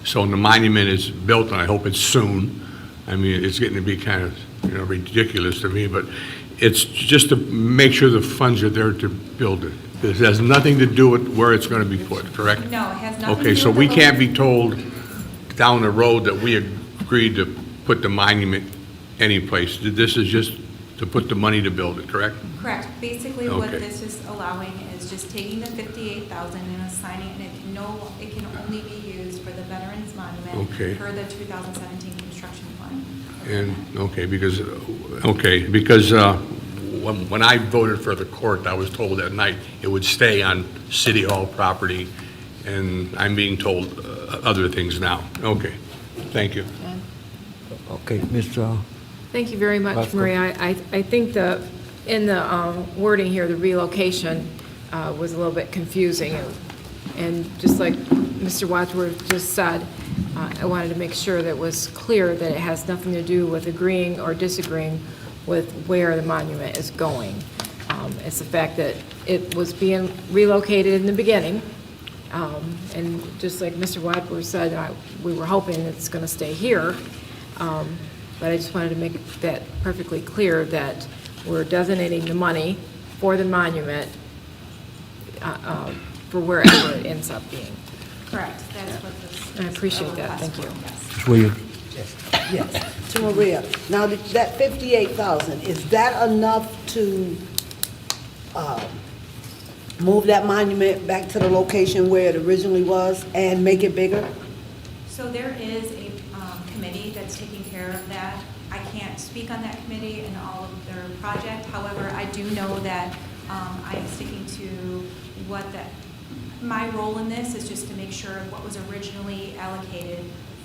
so when the monument is built, and I hope it's soon. I mean, it's getting to be kind of, ridiculous to me, but it's just to make sure the funds are there to build it. This has nothing to do with where it's going to be put, correct? No, it has nothing to do Okay, with so the we can't location. be told down the road that we agreed to put the monument any place. This is just to put the money to build it, correct? Correct. Basically, what Okay. this is allowing is just taking the 58,000 and assigning it, and it can only be used for the Veterans Monument Okay. per the 2017 construction fund. And, because when I voted for the court, I was told that night it would stay on City Hall property, and I'm being told other things now. Okay, thank you. Okay, Ms. Thank you very much, That's Maria. I think in the wording here, the relocation was a little bit confusing. And just like Mr. Wadsworth just said, I wanted to make sure that it was clear that it has nothing to do with agreeing or disagreeing with where the monument is going. It's the fact that it was being relocated in the beginning. And just like Mr. Wadsworth said, we were hoping it's going to stay here. But I just wanted to make that perfectly clear that we're designating the money for the monument for wherever it ends up being. Correct. That's what this. I appreciate that. Thank you. Yes. Ms. Williams? Yes, to Maria. Now, that 58,000, is that enough to move that monument back to the location where it originally was and make it bigger? So there is a committee that's taking care of that. I can't speak on that committee and all of their project. However, I do know that I am sticking to my role in this is just to make sure what was originally allocated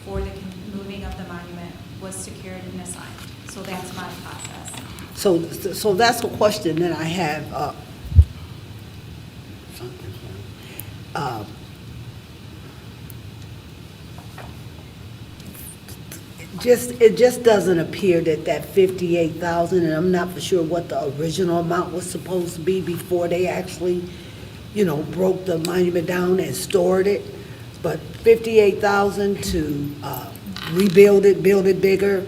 for the moving of the monument was secured and assigned. So that's my process. So that's a question that I have. It just doesn't appear that 58,000, and I'm not for sure what the original amount was supposed to be before they actually, broke the monument down and stored it. But 58,000 to rebuild it, build it bigger,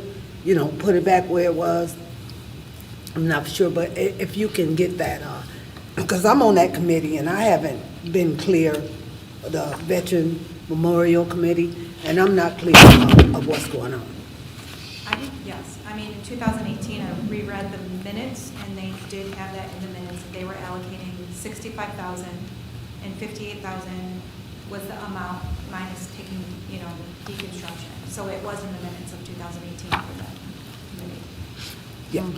put it back where it was. I'm not sure, but if you can get that, because I'm on that committee and I haven't been clear, the Veteran Memorial Committee, and I'm not clear of what's going on. Yes. I mean, in 2018, I reread the minutes, and they did have that in the minutes. They were allocating 65,000, and 58,000 was the amount minus taking, deconstruction. So it was in the minutes of 2018 for that committee. Yeah.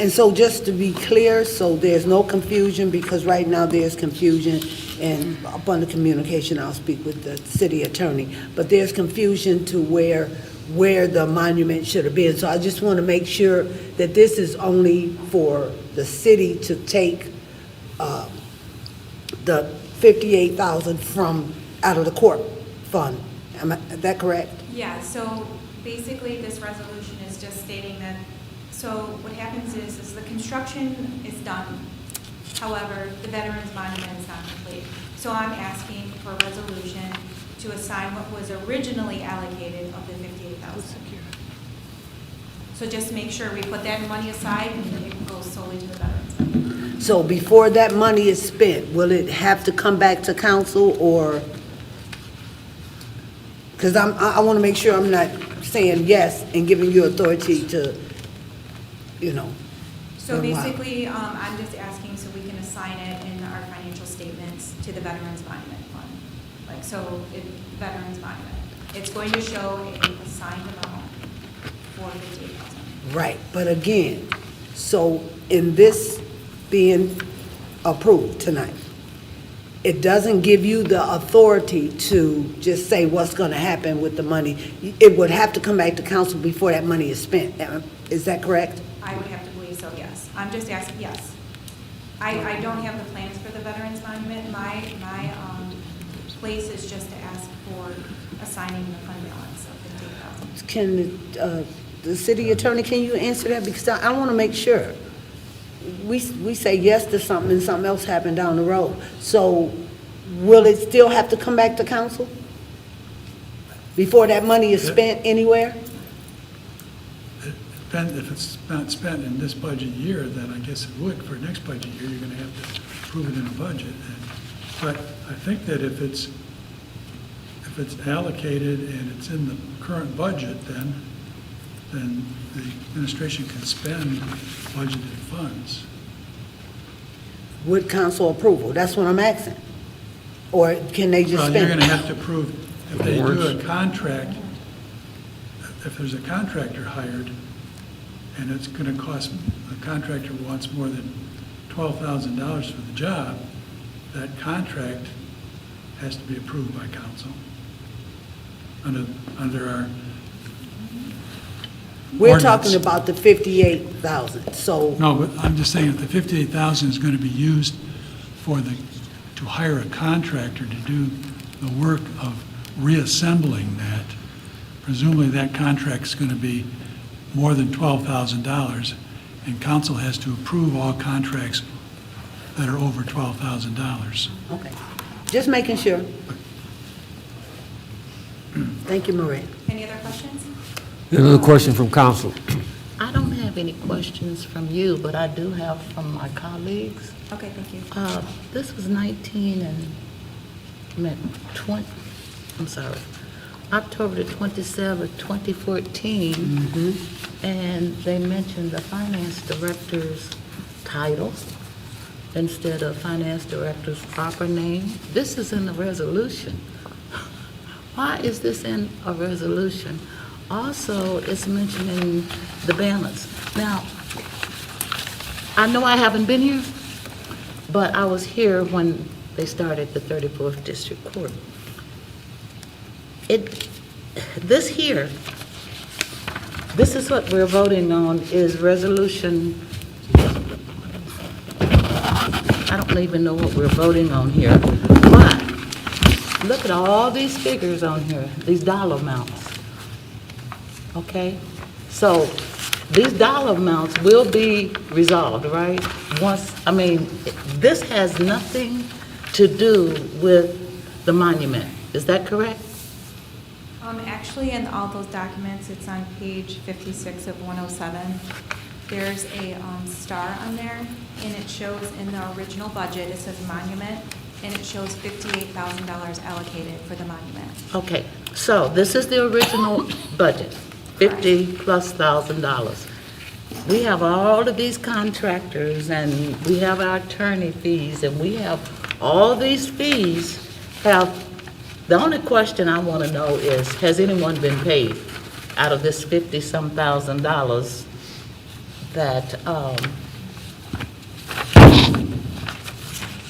And so just to be clear, so there's no confusion, because right now there's confusion, and upon the communication, I'll speak with the city attorney, but there's confusion to where the monument should have been. So I just want to make sure that this is only for the city to take the 58,000 from out of the court fund. Is that correct? Yeah, so basically this resolution is just stating that, so what happens is the construction is done. However, the Veterans Monument is not complete. So I'm asking for a resolution to assign what was originally allocated of the 58,000. So just make sure we put that money aside and it goes solely to the Veterans Monument. So before that money is spent, will it have to come back to council, or? Because I want to make sure I'm not saying yes and giving you authority to, So run wild. basically, I'm just asking so we can assign it in our financial statements to the Veterans Monument Fund. Veterans Monument. It's going to show a assigned amount for 58,000. Right, but again, so in this being approved tonight, It doesn't give you the authority to just say what's going to happen with the money. It would have to come back to council before that money is spent. Is that correct? I would have to believe so, yes. I'm just asking, yes. I don't have the plans for the Veterans Monument. My place is just to ask for assigning the fund balance of $15,000. Can the city attorney, can you answer that? Because I want to make sure. We say yes to something and something else happened down the road. So will it still have to come back to council before that money is spent anywhere? If it's not spent in this budget year, then I guess it would. For next budget year, you're going to have to approve it in the budget. But I think that if it's allocated and it's in the current budget, then the administration can spend budgeted funds. With council approval? That's what I'm asking. Or can they just Well, spend? you're going to have to approve, if they do a contract, if there's a contractor hired, and it's going to cost, the contractor wants more than $12,000 for the job, that contract has to be approved by council under our We're ordinance. talking about the 58,000, so. No, but I'm just saying if the 58,000 is going to be used to hire a contractor to do the work of reassembling that, presumably that contract's going to be more than $12,000, and council has to approve all contracts that are over $12,000. Okay, just making sure. Thank you, Maria. Any other questions? Another question from council. I don't have any questions from you, but I do have from my colleagues. Okay, thank you. This was 19 and, I meant 20, I'm sorry, October the 27th, 2014. And they mentioned the finance director's title instead of finance director's proper name. This is in the resolution. Why is this in a resolution? Also, it's mentioning the balance. Now, I know I haven't been here, but I was here when they started the 34th District Court. This is what we're voting on, is resolution, I don't even know what we're voting on here, but look at all these figures on here, these dollar amounts. Okay? So these dollar amounts will be resolved, right? This has nothing to do with the monument. Is that correct? Actually, in all those documents, it's on page 56 of 107. There's a star on there, and it shows in the original budget, it says monument, and it shows $58,000 allocated for the monument. Okay, so this is the original budget, $50,000+. We have all of these contractors, and we have our attorney fees, and we have all these fees the only question I want to know is, has anyone been paid out of this $50-some thousand that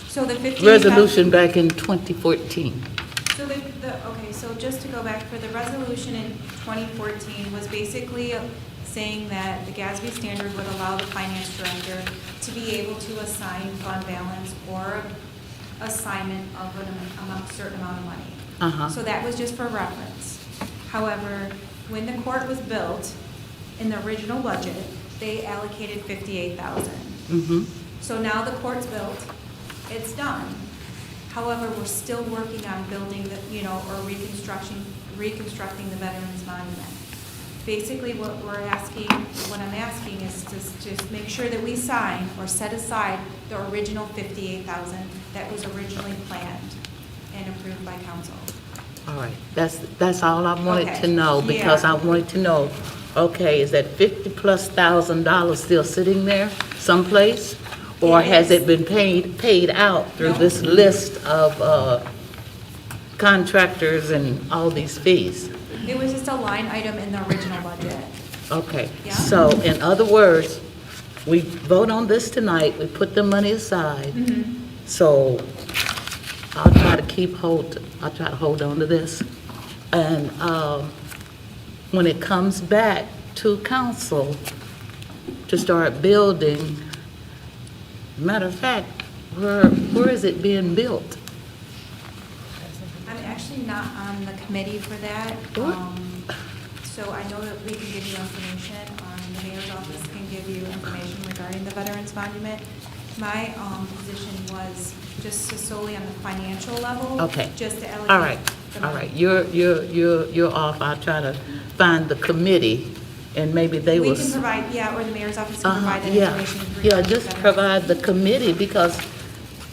So the 58,000. resolution back in 2014? So okay, so just to go back, for the resolution in 2014 was basically saying that the GASB standard would allow the finance director to be able to assign fund balance or assignment of a certain amount of money. So that was just for reference. However, when the court was built, in the original budget, they allocated $58,000. So now the court's built, it's done. However, we're still working on building or reconstructing the Veterans Monument. Basically, what I'm asking is to just make sure that we sign or set aside the original $58,000 that was originally planned and approved by council. All right, that's all I wanted to know, Okay. because Yeah. I wanted to know, okay, is that $50,000+ still sitting there someplace? Or It has is. it been paid out through No. this list of contractors and all these fees? It was just a line item in the original budget. Okay, Yeah. so in other words, we vote on this tonight, we put the money aside. So I'll try to hold on to this. And when it comes back to council to start building, matter of fact, where is it being built? I'm actually not on the committee for that. What? So I know that we can give you information, the mayor's office can give you information regarding the Veterans Monument. My position was just solely on the financial level. Okay. Just to allocate. All right, the all money. right. You're off. I'll try to find the committee, and maybe they will. We can provide, yeah, or the mayor's office can provide that Yeah, information. yeah, regarding just the Veterans. provide the committee, because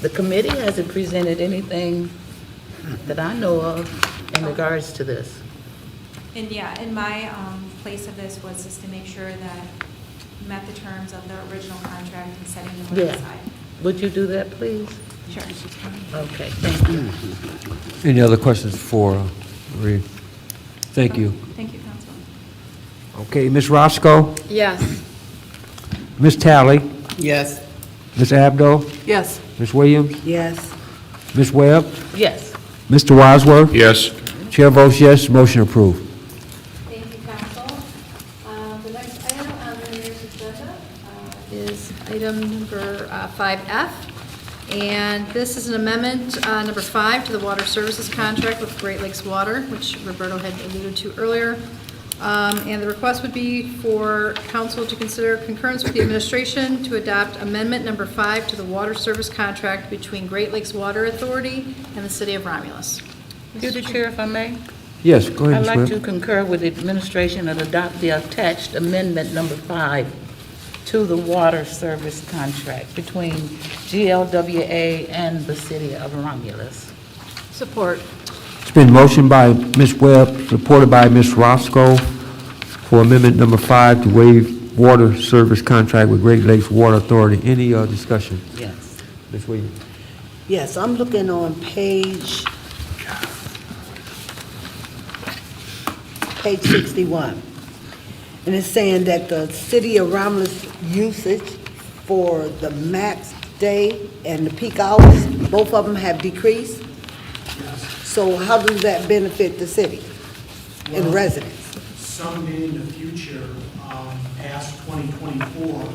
the committee hasn't presented anything that I know of in regards to this. And yeah, and my place of this was just to make sure that met the terms of the original contract and setting the money Yeah. aside. Would you do that, please? Sure. Okay, thank you. Any other questions for Maria? Thank you. Thank you, Councilman. Okay, Ms. Roscoe, Yes. Ms. Talley, Yes. Ms. Abdo, Yes. Ms. Williams, Yes. Ms. Webb, Yes. Mr. Wadsworth. Yes. Chair votes yes, motion approved. Thank you, Council. The next item on the mayor's agenda is item number 5F. And this is an amendment, number 5, to the water services contract with Great Lakes Water, which Roberto had alluded to earlier. And the request would be for council to consider concurrence with the administration to adopt amendment number 5 to the water service contract between Great Lakes Water Authority and the city of Romulus. Through the chair, if I may. Yes, go ahead, I'd Ms. like Webb. to concur with the administration and adopt the attached amendment number 5 to the water service contract between GLWA and the city of Romulus. Support. It's been motioned by Ms. Webb, supported by Ms. Roscoe, for amendment number 5 to waive water service contract with Great Lakes Water Authority. Any discussion? Yes. Ms. Williams? Yes, I'm looking on page 61. And it's saying that the city of Romulus usage for the max day and the peak hours, both of them have decreased. So how does that benefit the city and Well, residents? Someday in the future, past 2024,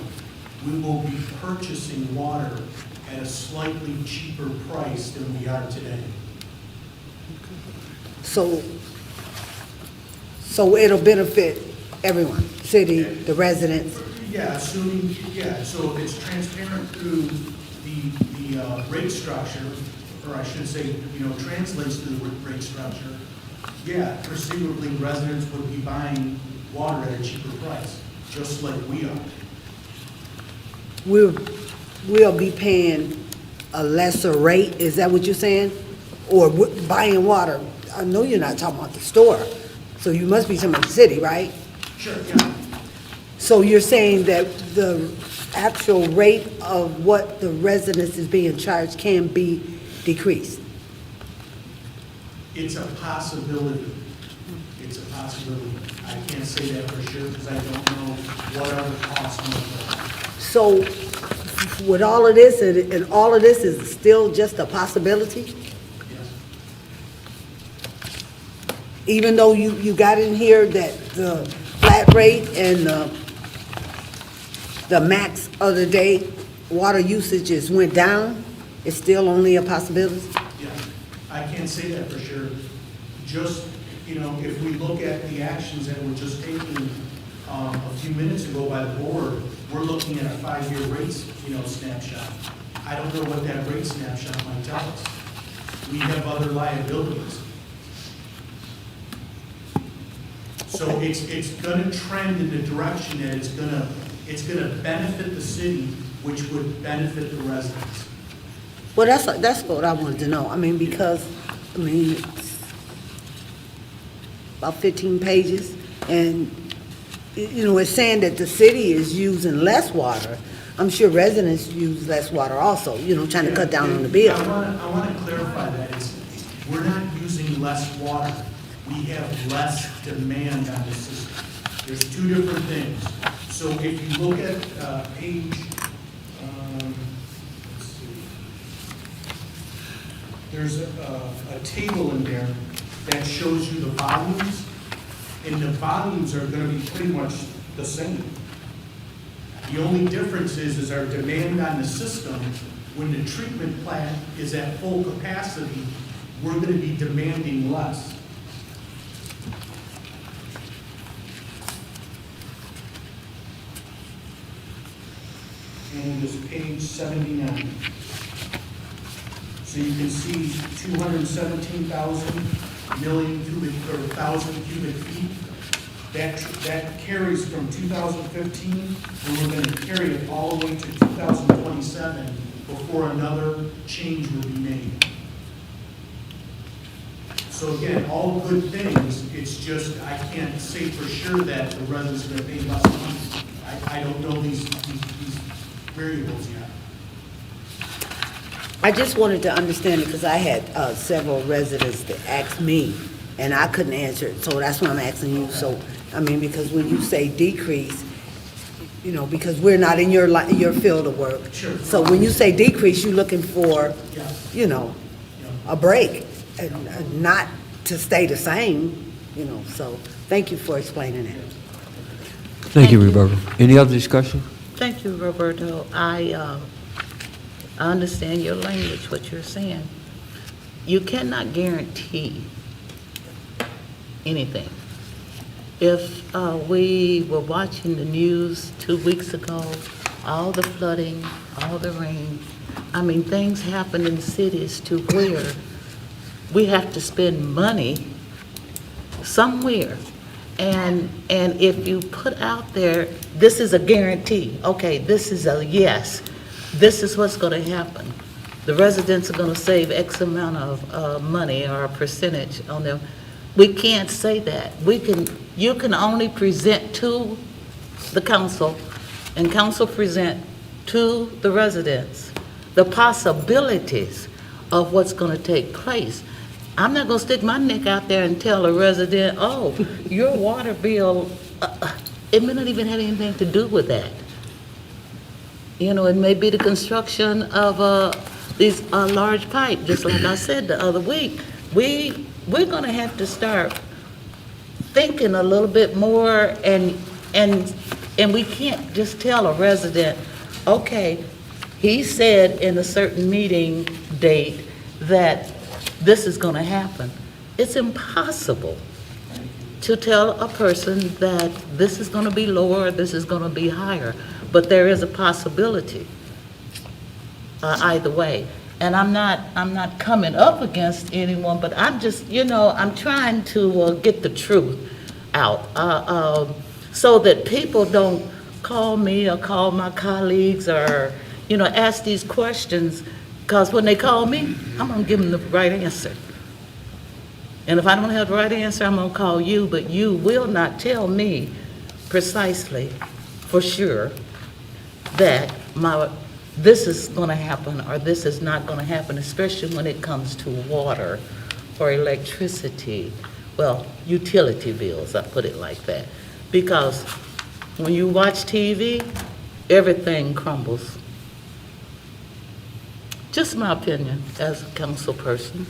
we will be purchasing water at a slightly cheaper price than we are today. So it'll benefit everyone, city, the residents. Yeah, assuming, yeah, so if it's transparent through the rate structure, or I should say, translates to the rate structure, yeah, presumably residents would be buying water at a cheaper price, just like we are. We'll be paying a lesser rate, is that what you're saying? Or buying water? I know you're not talking about the store, so you must be talking about the city, right? Sure, yeah. So you're saying that the actual rate of what the residents is being charged can be decreased? It's a possibility. It's a possibility. I can't say that for sure because I don't know what other costs might be. So with all of this, and all of this is still just a possibility? Yes. Even though you got in here that the flat rate and the max of the day water usages went down, it's still only a possibility? Yeah, I can't say that for sure. Just, if we look at the actions that were just taken a few minutes ago by the board, we're looking at a 5-year rates, snapshot. I don't know what that rate snapshot might tell us. We have other liabilities. So it's gonna trend in the direction that it's gonna benefit the city, which would benefit the residents. Well, that's what I wanted to know. Because, it's about 15 pages, and, it's saying that the city is using less water. I'm sure residents use less water also, trying to cut down on the bill. I want to clarify that. We're not using less water. We have less demand on the system. There's two different things. So if you look at page, let's see. there's a table in there that shows you the volumes, and the volumes are gonna be pretty much the same. The only difference is our demand on the system. When the treatment plant is at full capacity, we're gonna be demanding less. And it is page 79. So you can see 217,000 million cubic, or 1,000 cubic feet. That carries from 2015, and we're going to carry it all the way to 2027 before another change will be made. So again, all good things, it's just, I can't say for sure that the residents are going to pay less money. I don't know these variables yet. I just wanted to understand it because I had several residents that asked me, and I couldn't answer it, so that's why I'm asking you. So, I mean, because when you say decrease, you know, because we're not in your field of work. Sure. So when you say decrease, you're looking for, Yeah. you know, a break, and not to stay the same, you know. So thank you for explaining that. Thank you, Roberta. Any other discussion? Thank you, Roberto. I understand your language, what you're saying. You cannot guarantee anything. If we were watching the news 2 weeks ago, all the flooding, all the rain, I mean, things happen in cities to where we have to spend money somewhere. And if you put out there, this is a guarantee, okay, this is a yes, this is what's going to happen. The residents are going to save X amount of money or a percentage on them. We can't say that. You can only present to the council, and council present to the residents the possibilities of what's going to take place. I'm not going to stick my neck out there and tell a resident, oh, your water bill, it may not even have anything to do with that. You know, it may be the construction of these large pipe, just like I said the other week. We're going to have to start thinking a little bit more, and we can't just tell a resident, okay, he said in a certain meeting date that this is going to happen. It's impossible to tell a person that this is going to be lower, this is going to be higher, but there is a possibility either way. And I'm not coming up against anyone, but I'm just, you know, I'm trying to get the truth out so that people don't call me or call my colleagues or, you know, ask these questions. Because when they call me, I'm going to give them the right answer. And if I don't have the right answer, I'm going to call you, but you will not tell me precisely, for sure, that this is going to happen or this is not going to happen, especially when it comes to water or electricity. Well, utility bills, I put it like that. Because when you watch TV, everything crumbles. Just my opinion as a council person.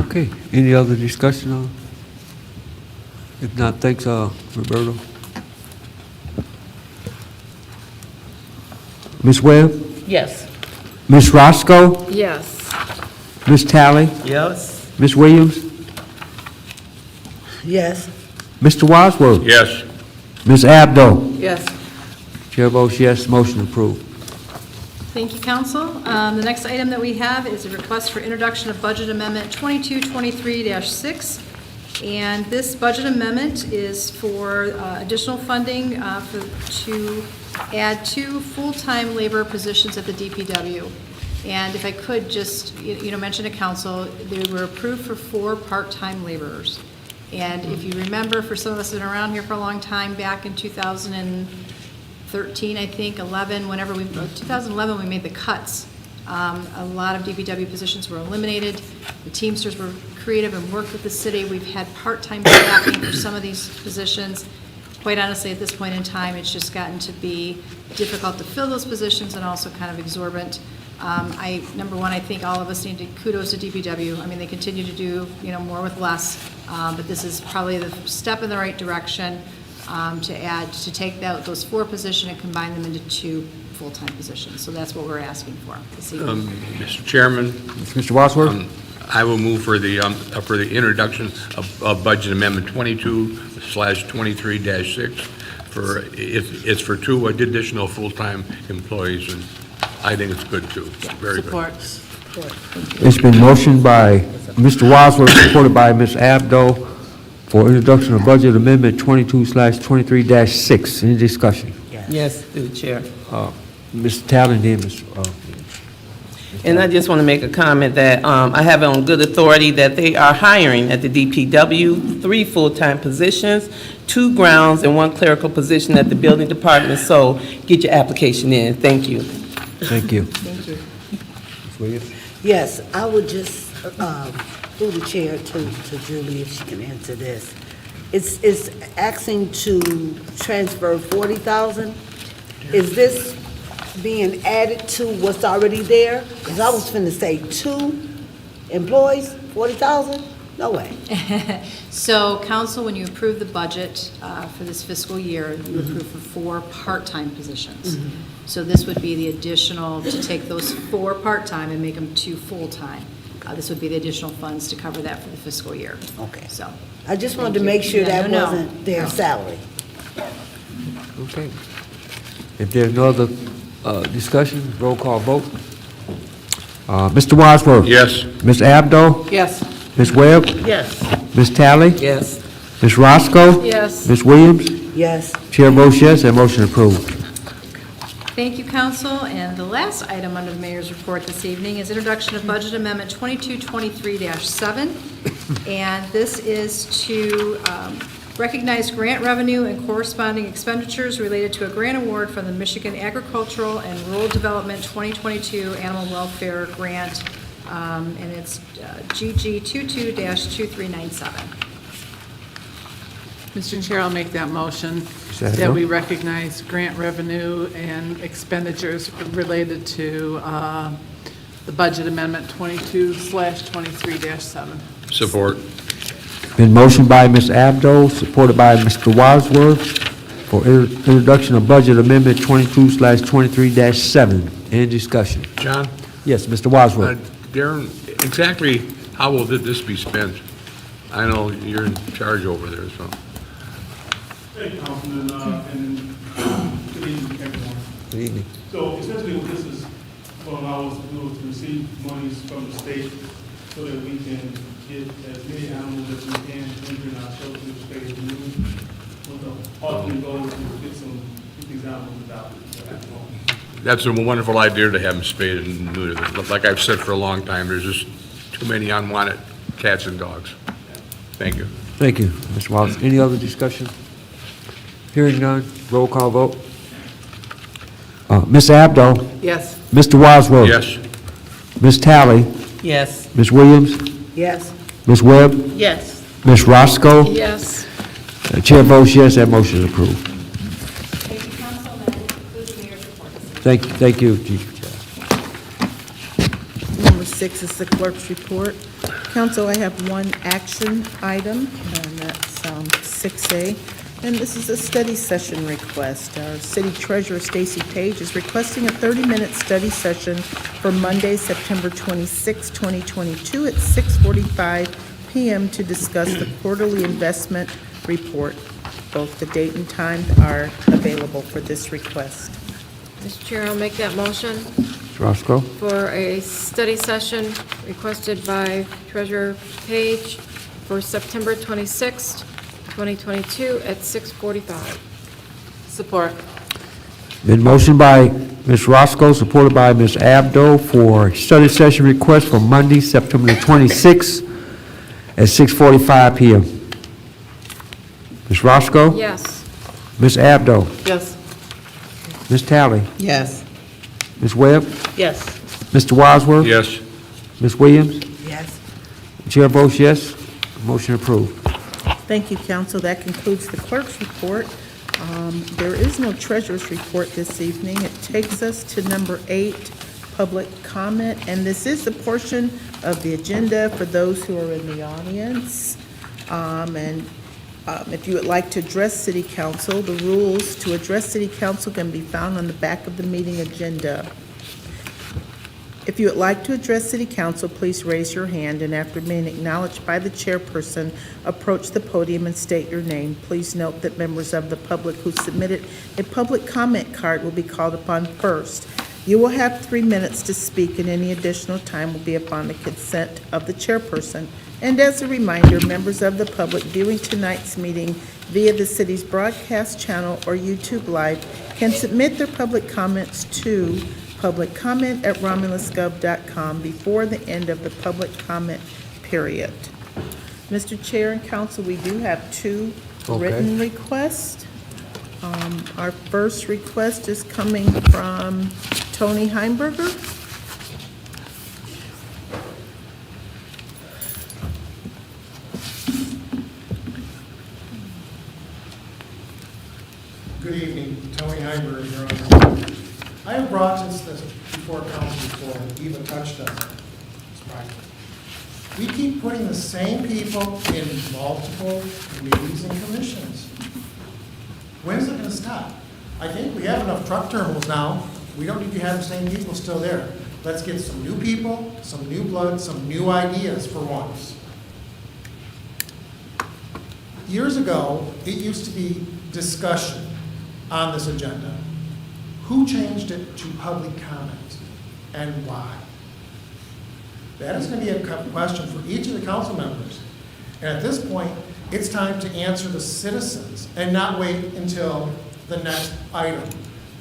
Okay, any other discussion on? If not, thanks, Roberto. Ms. Webb? Yes. Ms. Roscoe? Yes. Ms. Talley? Yes. Ms. Williams? Yes. Mr. Wadsworth? Yes. Ms. Abdo? Yes. Chair votes yes, motion approved. Thank you, council. The next item that we have is a request for introduction of budget amendment 2223-6. And this budget amendment is for additional funding to add 2 full-time labor positions at the DPW. And if I could just, mention to council, they were approved for 4 part-time laborers. And if you remember, for some of us that have been around here for a long time, back in 2013, I think, 2011, we made the cuts. A lot of DPW positions were eliminated. The Teamsters were creative and worked with the city. We've had part-time staffing for some of these positions. quite honestly, at this point in time, it's just gotten to be difficult to fill those positions and also kind of exorbitant. Number one, I think all of us need to kudos to DPW. I mean, they continue to do, more with less, but this is probably the step in the right direction to take those 4 positions and combine them into 2 full-time positions. So that's what we're asking for this evening. Mr. Chairman, Mr. Wadsworth? I will move for the introduction of Budget Amendment 22/23-6 it's for 2 additional full-time employees, and I think it's good too. Very good. Support. It's been motioned by Mr. Wadsworth, supported by Ms. Abdo, for introduction of Budget Amendment 22/23-6. Any discussion? Yes, through the chair. Mr. Talley, then Ms. And I just want to make a comment that I have it on good authority that they are hiring at the DPW 3 full-time positions, 2 grounds, and 1 clerical position at the building department. So get your application in. Thank you. Thank you. Thank you. Ms. Williams? Yes, I would just, through the chair to Julie, if she can answer this. It's asking to transfer 40,000. Is this being added to what's already there? Because I was finna say 2 employees, 40,000? No way. So, council, when you approve the budget for this fiscal year, you approve for 4 part-time positions. So this would be the additional, to take those 4 part-time and make them 2 full-time. This would be the additional funds to cover that for the fiscal year. Okay. So, I just wanted to make sure that wasn't their salary. Okay. If there's no other discussion, roll call vote. Mr. Wadsworth? Yes. Ms. Abdo? Yes. Ms. Webb? Yes. Ms. Talley? Yes. Ms. Roscoe? yes. Ms. Williams? Yes. Chair votes yes, that motion approved. Thank you, council. And the last item under the mayor's report this evening is introduction of Budget Amendment 2223-7. And this is to recognize grant revenue and corresponding expenditures related to a grant award from the Michigan Agricultural and Rural Development 2022 Animal Welfare Grant, and it's GG 22-2397. Mr. Chair, I'll make that motion that that no? we recognize grant revenue and expenditures related to the budget amendment 22/23-7. Support. Been motioned by Ms. Abdo, supported by Mr. Wadsworth, for introduction of Budget Amendment 22/23-7. Any discussion? John? Yes, Mr. Wadsworth. Darren, exactly how will this be spent? I know you're in charge over there, so. Hey, Councilman, and good evening, everyone. Good evening. So essentially what this is going to allow us to do is to receive monies from the state so that we can get as many animals as we can into our shelter space moving. With the ultimate goal is to get these animals adopted at home. That's a wonderful idea to have them spayed and neutered. Like I've said for a long time, there's just too many unwanted cats and dogs. Thank you. Thank you, Mr. Wadsworth. Any other discussion? Hearing none, roll call vote. Ms. Abdo? Yes. Mr. Wadsworth? Yes. Ms. Talley? Yes. Ms. Williams? Yes. Ms. Webb? Yes. Ms. Roscoe? Yes. Chair votes yes, that motion is approved. Thank you, council. That concludes the mayor's report this evening. Thank you, Chief. Number 6 is the clerk's report. Council, I have one action item, and that's 6A. And this is a study session request. Our city treasurer, Stacy Page, is requesting a 30-minute study session for Monday, September 26, 2022 at 6:45 p.m. to discuss the quarterly investment report. Both the date and time are available for this request. Mr. Chair, I'll make that motion Ms. Roscoe? for a study session requested by Treasurer Page for September 26th, 2022 at 6:45. Support. Been motioned by Ms. Roscoe, supported by Ms. Abdo, for study session request for Monday, September 26th at 6:45 p.m. Ms. Roscoe? Yes. Ms. Abdo? Yes. Ms. Talley? Yes. Ms. Webb? Yes. Mr. Wadsworth? Yes. Ms. Williams? Yes. Chair votes yes, motion approved. Thank you, council. That concludes the clerk's report. There is no treasurer's report this evening. It takes us to number 8, public comment, and this is the portion of the agenda for those who are in the audience. If you would like to address City Council, the rules to address City Council can be found on the back of the meeting agenda. If you would like to address City Council, please raise your hand, and after being acknowledged by the chairperson, approach the podium and state your name. Please note that members of the public who submitted a public comment card will be called upon first. You will have 3 minutes to speak, and any additional time will be upon the consent of the chairperson. And as a reminder, members of the public viewing tonight's meeting via the city's broadcast channel or YouTube Live can submit their public comments to publiccomment@romulusgov.com before the end of the public comment period. Mr. Chair and Council, we do have 2 written requests. Our first request is coming from Tony Heimberger. Good evening, Tony Heimberger, Your Honor. I have brought this before council before, and Eva touched on it. It's private. We keep putting the same people in multiple committees and commissions. When is it going to stop? I think we have enough truck terminals now. We don't need to have the same people still there. Let's get some new people, some new blood, some new ideas for once. Years ago, it used to be discussion on this agenda. Who changed it to public comment and why? That is going to be a question for each of the council members. And at this point, it's time to answer the citizens and not wait until the next item.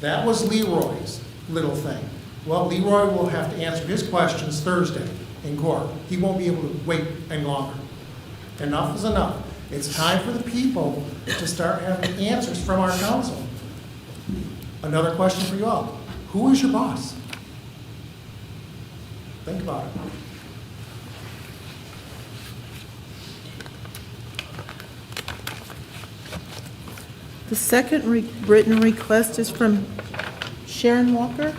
That was Leroy's little thing. Well, Leroy will have to answer his questions Thursday in court. He won't be able to wait any longer. Enough is enough. It's time for the people to start having answers from our council. Another question for you all. Who is your boss? Think about it. The second written request is from Sharon Walker.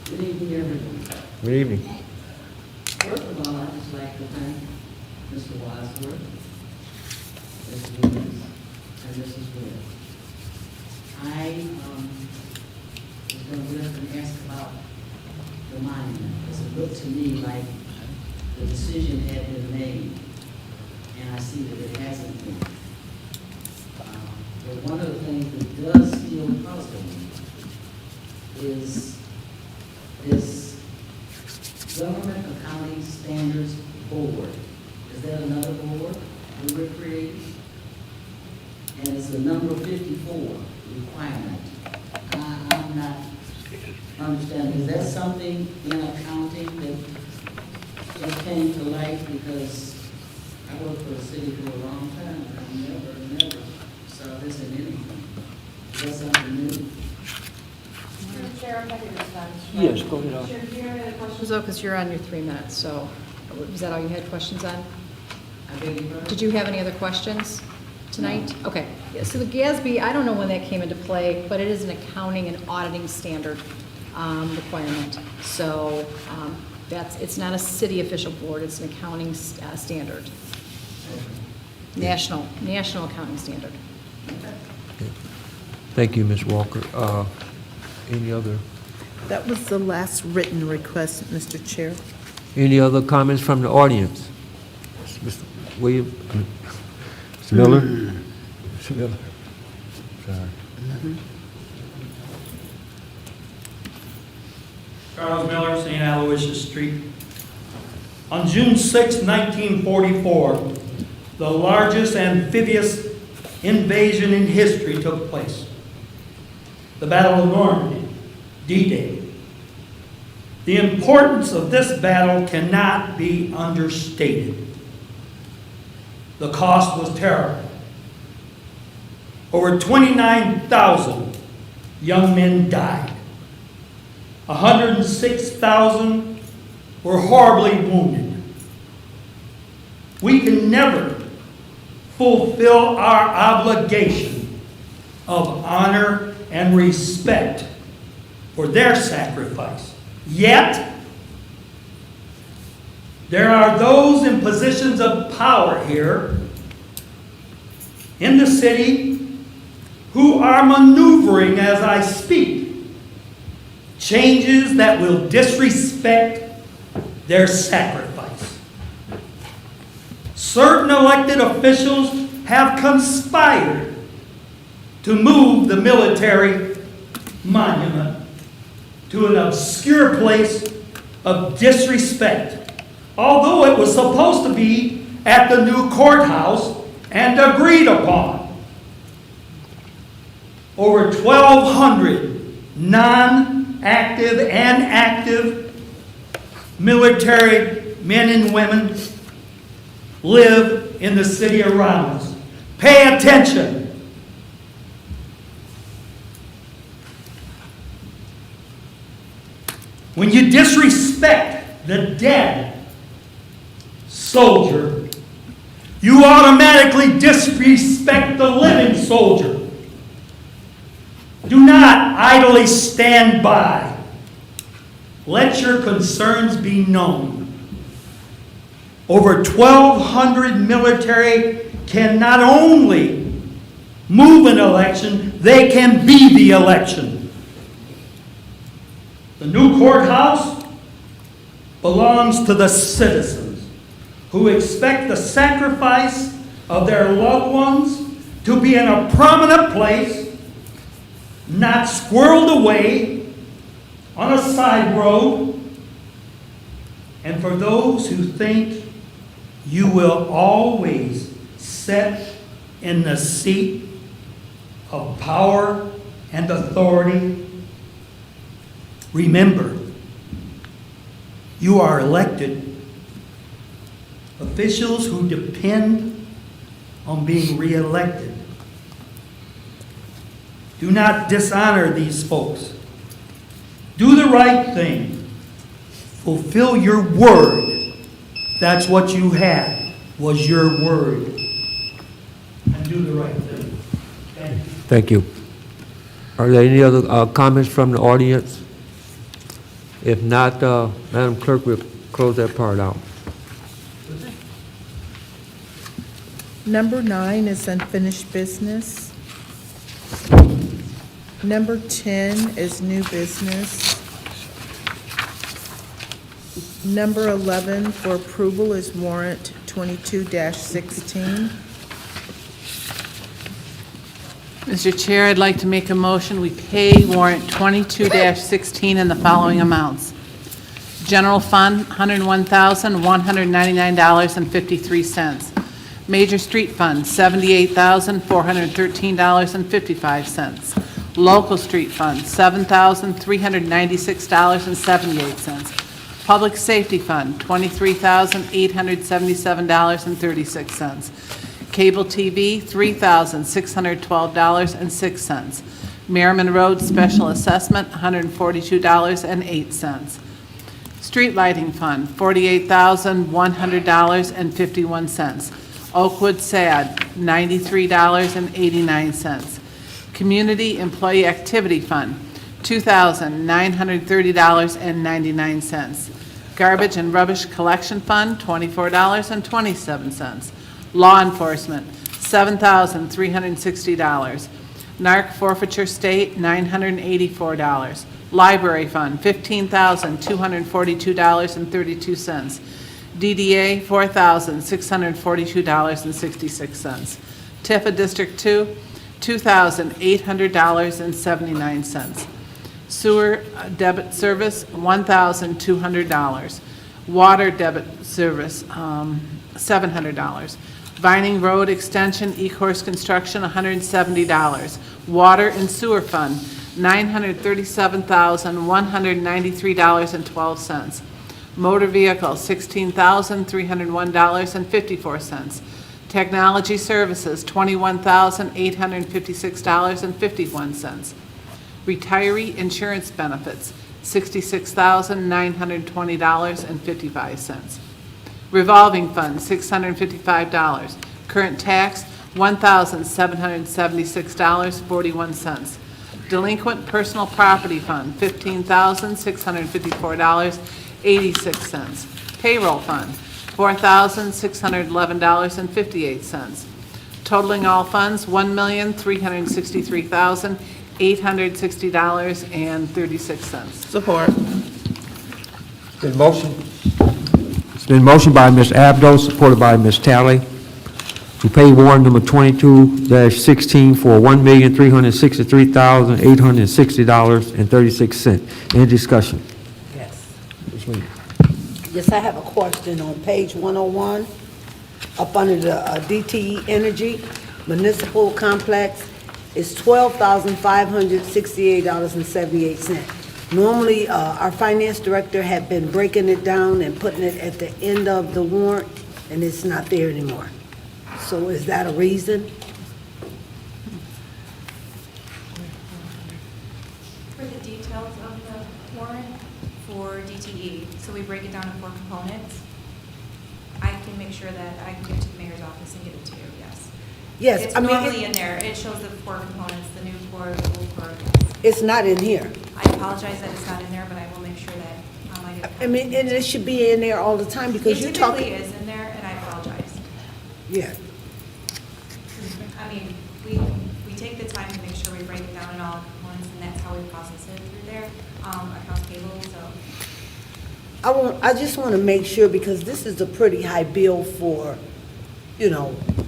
Good evening, everyone. Good evening. First of all, I'd just like to thank Mr. Wadsworth, Ms. Williams, and Mrs. Wood. I was going to lift and ask about the monument, because it looked to me like the decision had been made, and I see that it hasn't been. But one of the things that does still puzzle me is this Government Accounting Standards Board. Is that another board that we're creating? And it's the number 54 requirement. I'm not understanding. Is that something in accounting that came to light? Because I worked for the city for a long time, and I never saw this in anything. Is that something new? Chair, if I could respond. Yes, go ahead. Chair, do you have any other questions? Though, because you're on your 3 minutes, so was that all you had questions on? Did you have any other questions tonight? No. Okay. Yeah, so the GASB, I don't know when that came into play, but it is an accounting and auditing standard requirement. So it's not a city official board, it's an accounting standard. National accounting standard. Thank you, Ms. Walker. Any other? That was the last written request, Mr. Chair. Any other comments from the audience? Mr. Williams? Mr. Miller? Mr. Miller? Sorry. Charles Miller, St. Aloysius Street. On June 6, 1944, the largest amphibious invasion in history took place. The Battle of Normandy, D-Day. The importance of this battle cannot be understated. The cost was terrible. Over 29,000 young men died. 106,000 were horribly wounded. we can never fulfill our obligation of honor and respect for their sacrifice. Yet, there are those in positions of power here in the city who are maneuvering as I speak changes that will disrespect their sacrifice. Certain elected officials have conspired to move the military monument to an obscure place of disrespect, although it was supposed to be at the new courthouse and agreed upon. Over 1,200 non-active and active military men and women live in the city around us. Pay attention. When you disrespect the dead soldier, you automatically disrespect the living soldier. Do not idly stand by. Let your concerns be known. Over 1,200 military can not only move an election, they can be the election. The new courthouse belongs to the citizens who expect the sacrifice of their loved ones to be in a prominent place, not squirreled away on a side road. And for those who think you will always sit in the seat of power and authority, remember, you are elected officials who depend on being reelected. Do not dishonor these folks. Do the right thing. Fulfill your word. That's what you had, was your word. And do the right thing. Thank you. Thank you. Are there any other comments from the audience? If not, Madam Clerk, we'll close that part out. Number 9 is unfinished business. Number 10 is new business. Number 11 for approval is warrant 22-16. Mr. Chair, I'd like to make a motion, we pay warrant 22-16 in the following amounts. General Fund, $101,199.53. Major Street Fund, $78,413.55. Local Street Fund, $7,396.78. Public Safety Fund, $23,877.36. Cable TV, $3,612.06. Merriman Road Special Assessment, $142.08. Street Lighting Fund, $48,100.51. Oakwood SAD, $93.89. Community Employee Activity Fund, $2,930.99. Garbage and Rubbish Collection Fund, $24.27. Law Enforcement, $7,360. Narc Forfeiture State, $984. Library Fund, $15,242.32. DDA, $4,642.66. Tifa District 2, $2,800.79. Sewer debit service, $1,200. Water debit service, $700. Vining Road Extension, E-Course Construction, $170. Water and Sewer Fund, $937,193.12. Motor Vehicle, $16,301.54. Technology Services, $21,856.51. Retiree Insurance Benefits, $66,920.55. Revolving fund, $655. Current tax, $1,776.41. Delinquent personal property fund, $15,654.86. Payroll fund, $4,611.58. Totaling all funds, $1,363,860.36. Support. It's been motioned by Ms. Abdo, supported by Ms. Talley, to pay warrant number 22-16 for $1,363,860.36. Any discussion? Yes. Ms. Williams. Yes, I have a question on page 101, up under the DTE Energy Municipal Complex. It's $12,568.78. Normally, our finance director had been breaking it down and putting it at the end of the warrant, and it's not there anymore. So is that a reason? For the details of the warrant for DTE, so we break it down in 4 components. I can make sure that I can get it to the mayor's office and get it to you, yes. Yes, It's I mean, normally in there. It shows the 4 components, the new core, the old core. It's not in here. I apologize that it's not in there, but I will make sure that I get it. I mean, and it should be in there all the time because you're It talking. typically is in there, and I apologize. Yeah. I mean, we take the time to make sure we break it down in all components, and that's how we process it through there, accounts payable, so. I just want to make sure, because this is a pretty high bill for,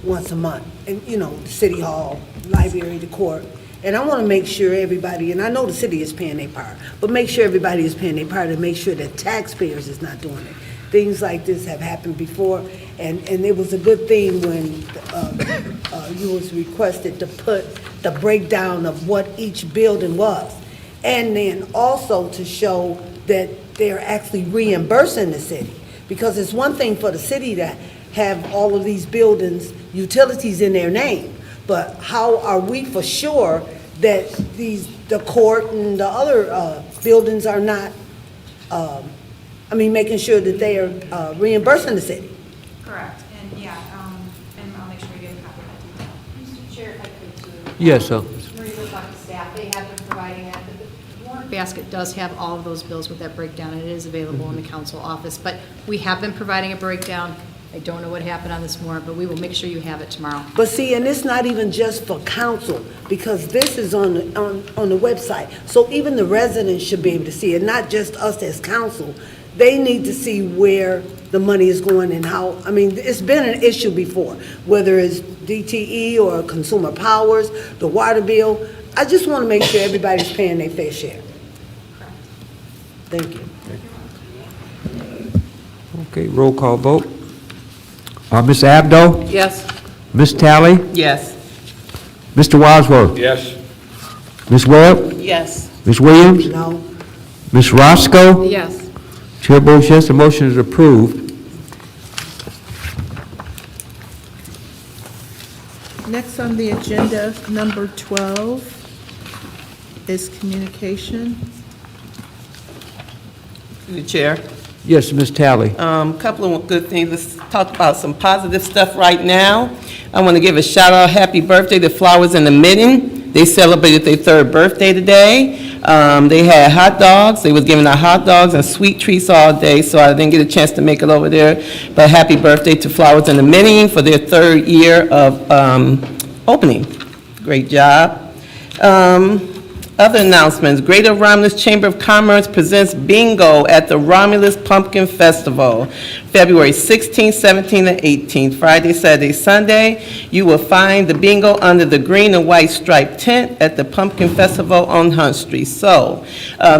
once a month. And, the city hall, library, the court. And I want to make sure everybody, and I know the city is paying their part, but make sure everybody is paying their part and make sure that taxpayers is not doing it. Things like this have happened before, and it was a good thing when you was requested to put the breakdown of what each building was. And then also to show that they're actually reimbursing the city. Because it's one thing for the city to have all of these buildings, utilities in their name, but how are we for sure that the court and the other buildings are not, making sure that they are reimbursing the city? Correct, and yeah, and I'll make sure you get a copy of that detail. Mr. Chair, if I could too. Yes, sir. Maria will talk to staff, they have been providing that, but the warrant basket does have all of those bills with that breakdown, and it is available in the council office, but we have been providing a breakdown. I don't know what happened on this warrant, but we will make sure you have it tomorrow. But see, and it's not even just for council, because this is on the website. So even the residents should be able to see it, not just us as council. They need to see where the money is going and how, it's been an issue before, whether it's DTE or Consumer Powers, the water bill. I just want to make sure everybody's paying their fair share. Thank you. Okay, roll call vote. Ms. Abdo? Yes. Ms. Talley? Yes. Mr. Wadsworth? Yes. Ms. Webb? Yes. Ms. Williams? No? Ms. Roscoe? Yes. Chair votes yes, the motion is approved. Next on the agenda, number 12, is communication. Through the chair. Yes, Ms. Talley. Couple of good things. Let's talk about some positive stuff right now. I want to give a shout out, happy birthday to Flowers in the Midden. They celebrated their 3rd birthday today. They had hot dogs. They was giving out hot dogs and sweet treats all day, so I didn't get a chance to make it over there. But happy birthday to Flowers in the Midden for their 3rd year of opening. Great job. Other announcements. Greater Romulus Chamber of Commerce presents bingo at the Romulus Pumpkin Festival, February 16th, 17th, and 18th, Friday, Saturday, Sunday. You will find the bingo under the green and white striped tent at the Pumpkin Festival on Hunt Street. So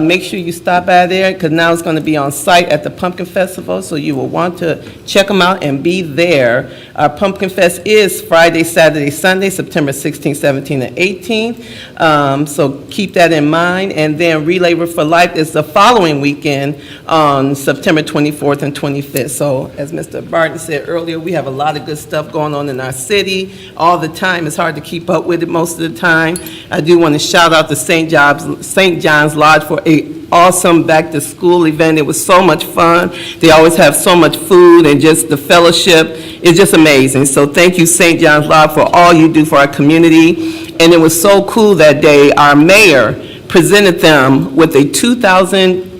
make sure you stop by there, because now it's going to be on site at the Pumpkin Festival, so you will want to check them out and be there. Our Pumpkin Fest is Friday, Saturday, Sunday, September 16th, 17th, and 18th. So keep keep that in mind. And then Relay for Life is the following weekend on September 24th and 25th. So as Mr. Barton said earlier, we have a lot of good stuff going on in our city all the time. It's hard to keep up with it most of the time. I do want to shout out to St. John's Lodge for a awesome back-to-school event. It was so much fun. They always have so much food, and just the fellowship is just amazing. So thank you, St. John's Lodge, for all you do for our community. And it was so cool that day. Our mayor presented them with a $2,000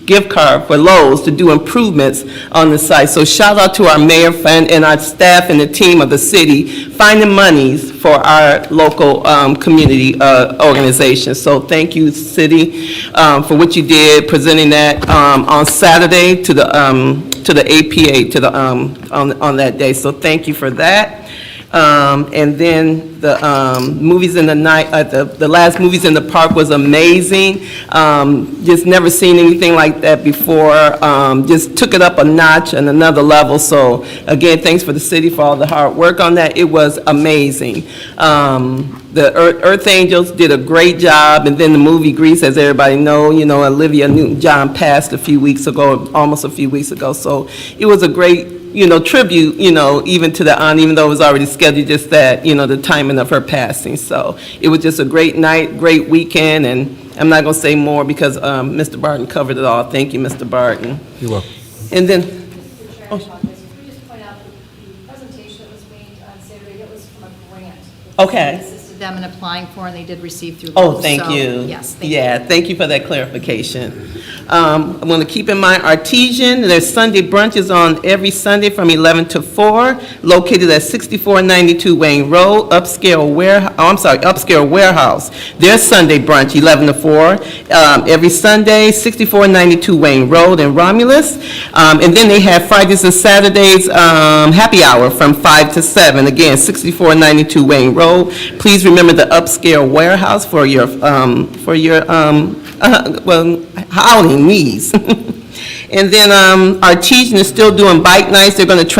gift card for Lowe's to do improvements on the site. So shout out to our mayor and our staff and the team of the city finding monies for our local community organization. So thank you, city, for what you did, presenting that on Saturday to the APA on that day. So thank you for that. And then the movies in the night, the last movies in the park was amazing. Just never seen anything like that before. Just took it up a notch and another level. So again, thanks for the city for all the hard work on that. It was amazing. The Earth Angels did a great job, and then the movie Grease, as everybody know, Olivia Newton-John passed almost a few weeks ago. So it was a great tribute, even to the aunt, even though it was already scheduled, just that, the timing of her passing. So it was just a great night, great weekend, and I'm not going to say more because Mr. Barton covered it all. Thank you, Mr. Barton. You're welcome. And then, Mr. Chair, I apologize. Could we just point out the presentation that was made on Saturday, that was from a grant. Okay. We assisted them in applying for, and they did receive through. oh, Lowe's. thank So, you. Yes, thank you. Yeah, thank you for that clarification. I'm going to keep in mind Artesian. There's Sunday brunches on every Sunday from 11 to 4, located at 6492 Wayne Road, Upscale Warehouse. There's Sunday brunch, 11 to 4, every Sunday, 6492 Wayne Road in Romulus. And then they have Fridays and Saturdays happy hour from 5 to 7, again, 6492 Wayne Road. Please remember the Upscale Warehouse for your outing needs. And then Artesian is still doing bike nights. They're going to be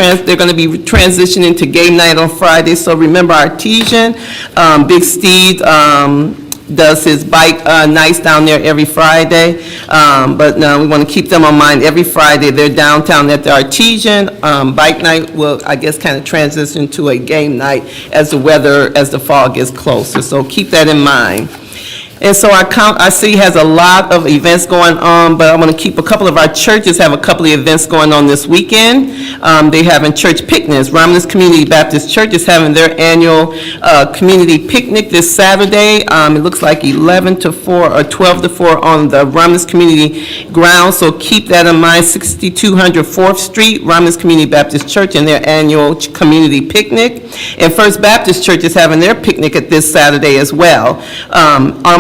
transitioning to game night on Friday. So remember Artesian. Big Steve does his bike nights down there every Friday. But no, we want to keep them on mind. Every Friday they're downtown at the Artesian. Bike night will, I guess, kind of transition to a game night as the fall gets closer. So keep that in mind. And so our city has a lot of events going on, but I want to keep a couple of our churches have a couple of events going on this weekend. They having church picnics. Romulus Community Baptist Church is having their annual community picnic this Saturday. It looks like 11 to 4 or 12 to 4 on the Romulus Community grounds, so keep that in mind. 6200 4th Street, Romulus Community Baptist Church, and their annual community picnic. And First Baptist Church is having their picnic at this Saturday as well.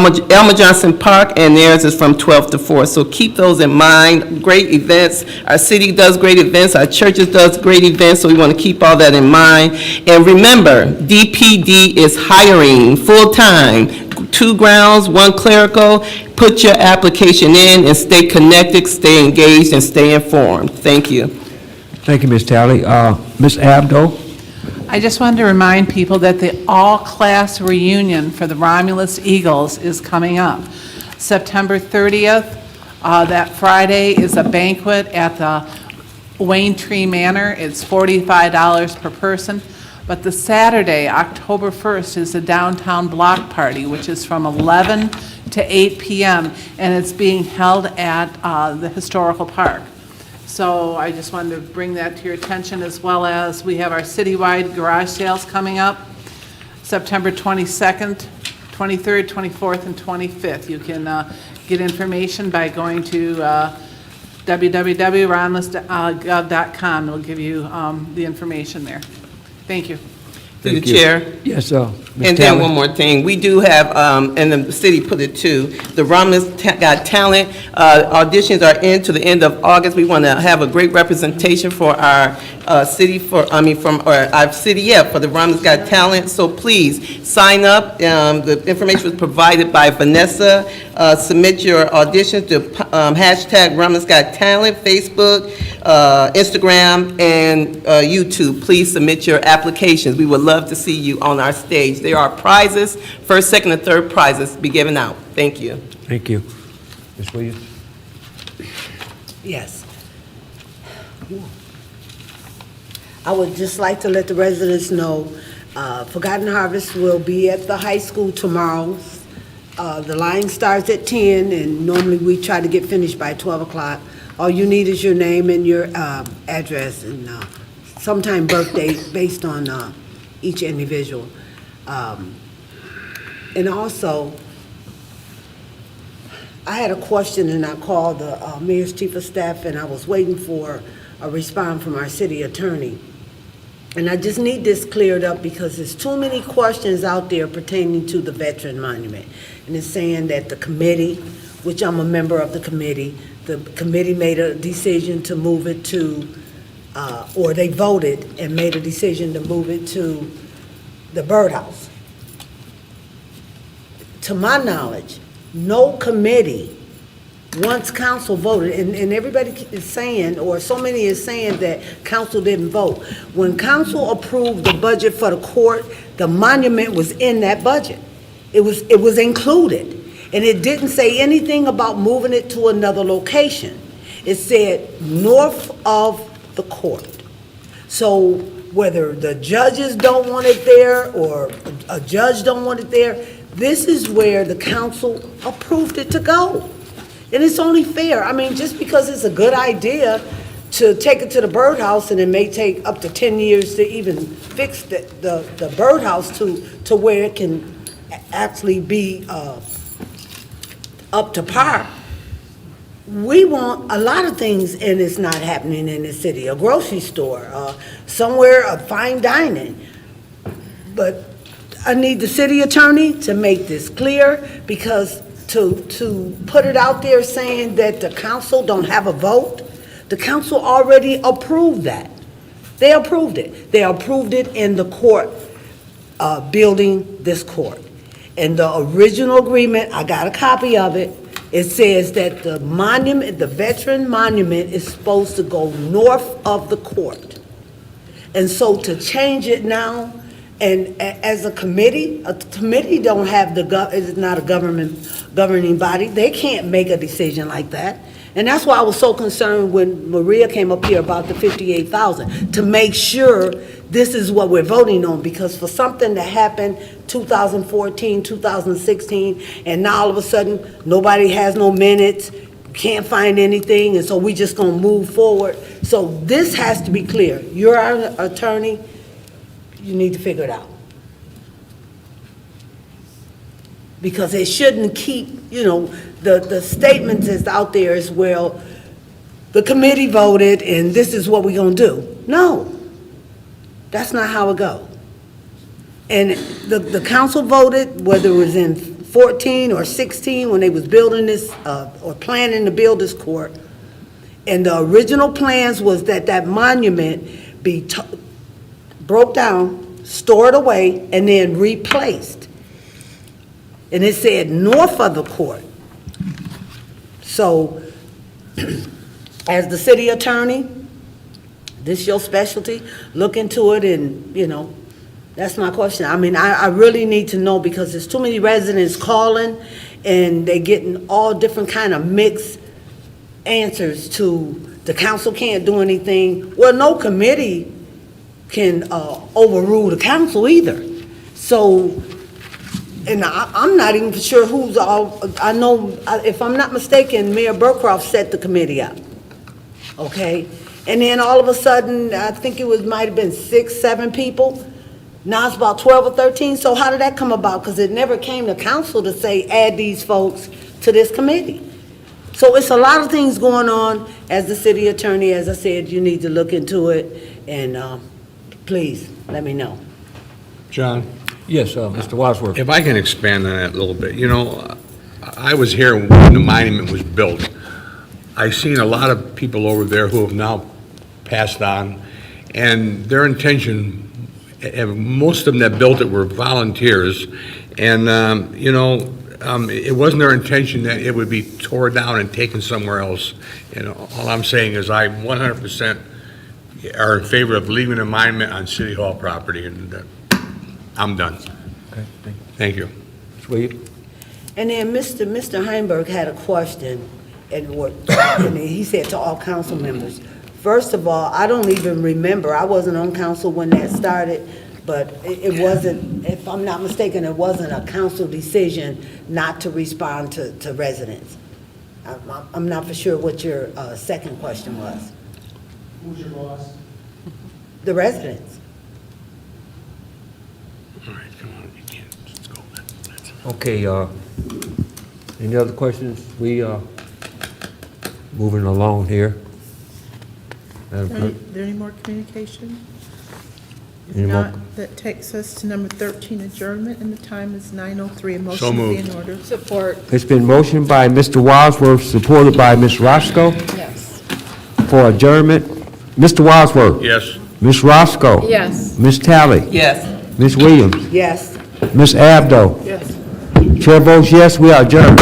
Elmer Johnson Park, and theirs is from 12 to 4. So keep those in mind. Great events. Our city does great events. Our churches does great events, so we want to keep all that in mind. And remember, DPD is hiring full-time, 2 grounds, 1 clerical. Put your application in and stay connected, stay engaged, and stay informed. Thank you. Thank you, Ms. Talley. Ms. Abdo? I just wanted to remind people that the all-class reunion for the Romulus Eagles is coming up. September 30th, that Friday, is a banquet at the Wayne Tree Manor. It's $45 per person. But the Saturday, October 1st, is a downtown block party, which is from 11 to 8 p.m., and it's being held at the Historical Park. So I just wanted to bring that to your attention, as well as we have our citywide garage sales coming up, September 22nd, 23rd, 24th, and 25th. You can get information by going to www.romulus.gov.com. It'll give you the information there. Thank you. Through the chair. Yes, Ms. And then one more thing, we do have, and the city put it too, the Romulus Got Talent auditions are into the end of August. We want to have a great representation for our city, for the Romulus Got Talent. So please sign up. The information was provided by Vanessa. Submit your auditions to hashtag Romulus Got Talent, Facebook, Instagram, and YouTube. Please submit your applications. We would love to see you on our stage. There are prizes, first, second, and third prizes be given out. Thank you. Thank you. Ms. Williams? Yes. I would just like to let the residents know, Forgotten Harvest will be at the high school tomorrow. The line starts at 10, and normally we try to get finished by 12 o'clock. All you need is your name and your address, and sometime birthday based on each individual. And also, I had a question, and I called the mayor's chief of staff, and I was waiting for a response from our city attorney. And I just need this cleared up because there's too many questions out there pertaining to the Veteran Monument. And it's saying that the committee, which I'm a member of the committee made a decision to move it to, or they voted and made a decision to move it to the birdhouse. To my knowledge, no committee, once council voted, and everybody is saying, or so many is saying that council didn't vote. When council approved the budget for the court, the monument was in that budget. It was included. And it didn't say anything about moving it to another location. It said north of the court. So whether the judges don't want it there or a judge don't want it there, this is where the council approved it to go. And it's only fair. I mean, just because it's a good idea to take it to the birdhouse, and it may take up to 10 years to even fix the birdhouse to where it can actually be up to par. We want a lot of things, and it's not happening in the city. A grocery store, somewhere, a fine dining. But I need the city attorney to make this clear, because to put it out there saying that the council don't have a vote, the council already approved that. They approved it. They approved it in the court, building this court. And the original agreement, I got a copy of it, it says that the monument, the veteran monument is supposed to go north of the court. And so to change it now, and as a committee don't have is not a governing body. They can't make a decision like that. And that's why I was so concerned when Maria came up here about the 58,000, to make sure this is what we're voting on, because for something that happened 2014, 2016, and now all of a sudden, nobody has no minutes, can't find anything, and so we just gonna move forward. So this has to be clear. You're our attorney, you need to figure it out. Because it shouldn't keep, the statement that's out there is, well, the committee voted and this is what we're gonna do. No, that's not how it goes. And the council voted, whether it was in 14 or 16, when they was building this, or planning to build this court, and the original plans was that monument be broke down, stored away, and then replaced. And it said north of the court. So, as the city attorney, this your specialty, look into it, and, that's my question. I mean, I really need to know, because there's too many residents calling, and they're getting all different kind of mixed answers to, the council can't do anything. Well, no committee can overrule the council either. So, and I'm not even sure who's all, I know, if I'm not mistaken, Mayor Burcroft set the committee up, okay? And then all of a sudden, I think it might have been 6, 7 people. Now it's about 12 or 13, so how did that come about? Because it never came to council to say, add these folks to this committee. So it's a lot of things going on. As the city attorney, as I said, you need to look into it, and please, let me know. John? Yes, Mr. Wadsworth. If I can expand on that a little bit. I was here when the monument was built. I've seen a lot of people over there who have now passed on, and their intention, and most of them that built it were volunteers, and, It wasn't their intention that it would be tore down and taken somewhere else. And all I'm saying is I 100% are in favor of leaving a monument on City Hall property, and I'm done. Okay, Thank you. Ms. Williams? And then Mr. Heinberg had a question, and he said to all council members, first of all, I don't even remember, I wasn't on council when that started, but it wasn't, if I'm not mistaken, it wasn't a council decision not to respond to residents. I'm not for sure what your second question was. Who's your boss? The residents. All right, come on, you can't, let's go. That's- Okay, any other questions? We are moving along here. Madam Clerk? Is there any more communication? If Any more? not, that takes us to number 13, adjournment, and the time is 9:03. A motion So will be moved. in order. Support. It's been motioned by Mr. Wadsworth, supported by Ms. Roscoe, Yes. for adjournment. Mr. Wadsworth? Yes. Ms. Roscoe? Yes. Ms. Talley? Yes. Ms. Williams? Yes. Ms. Abdo? Yes. Chair votes yes, we are adjourned.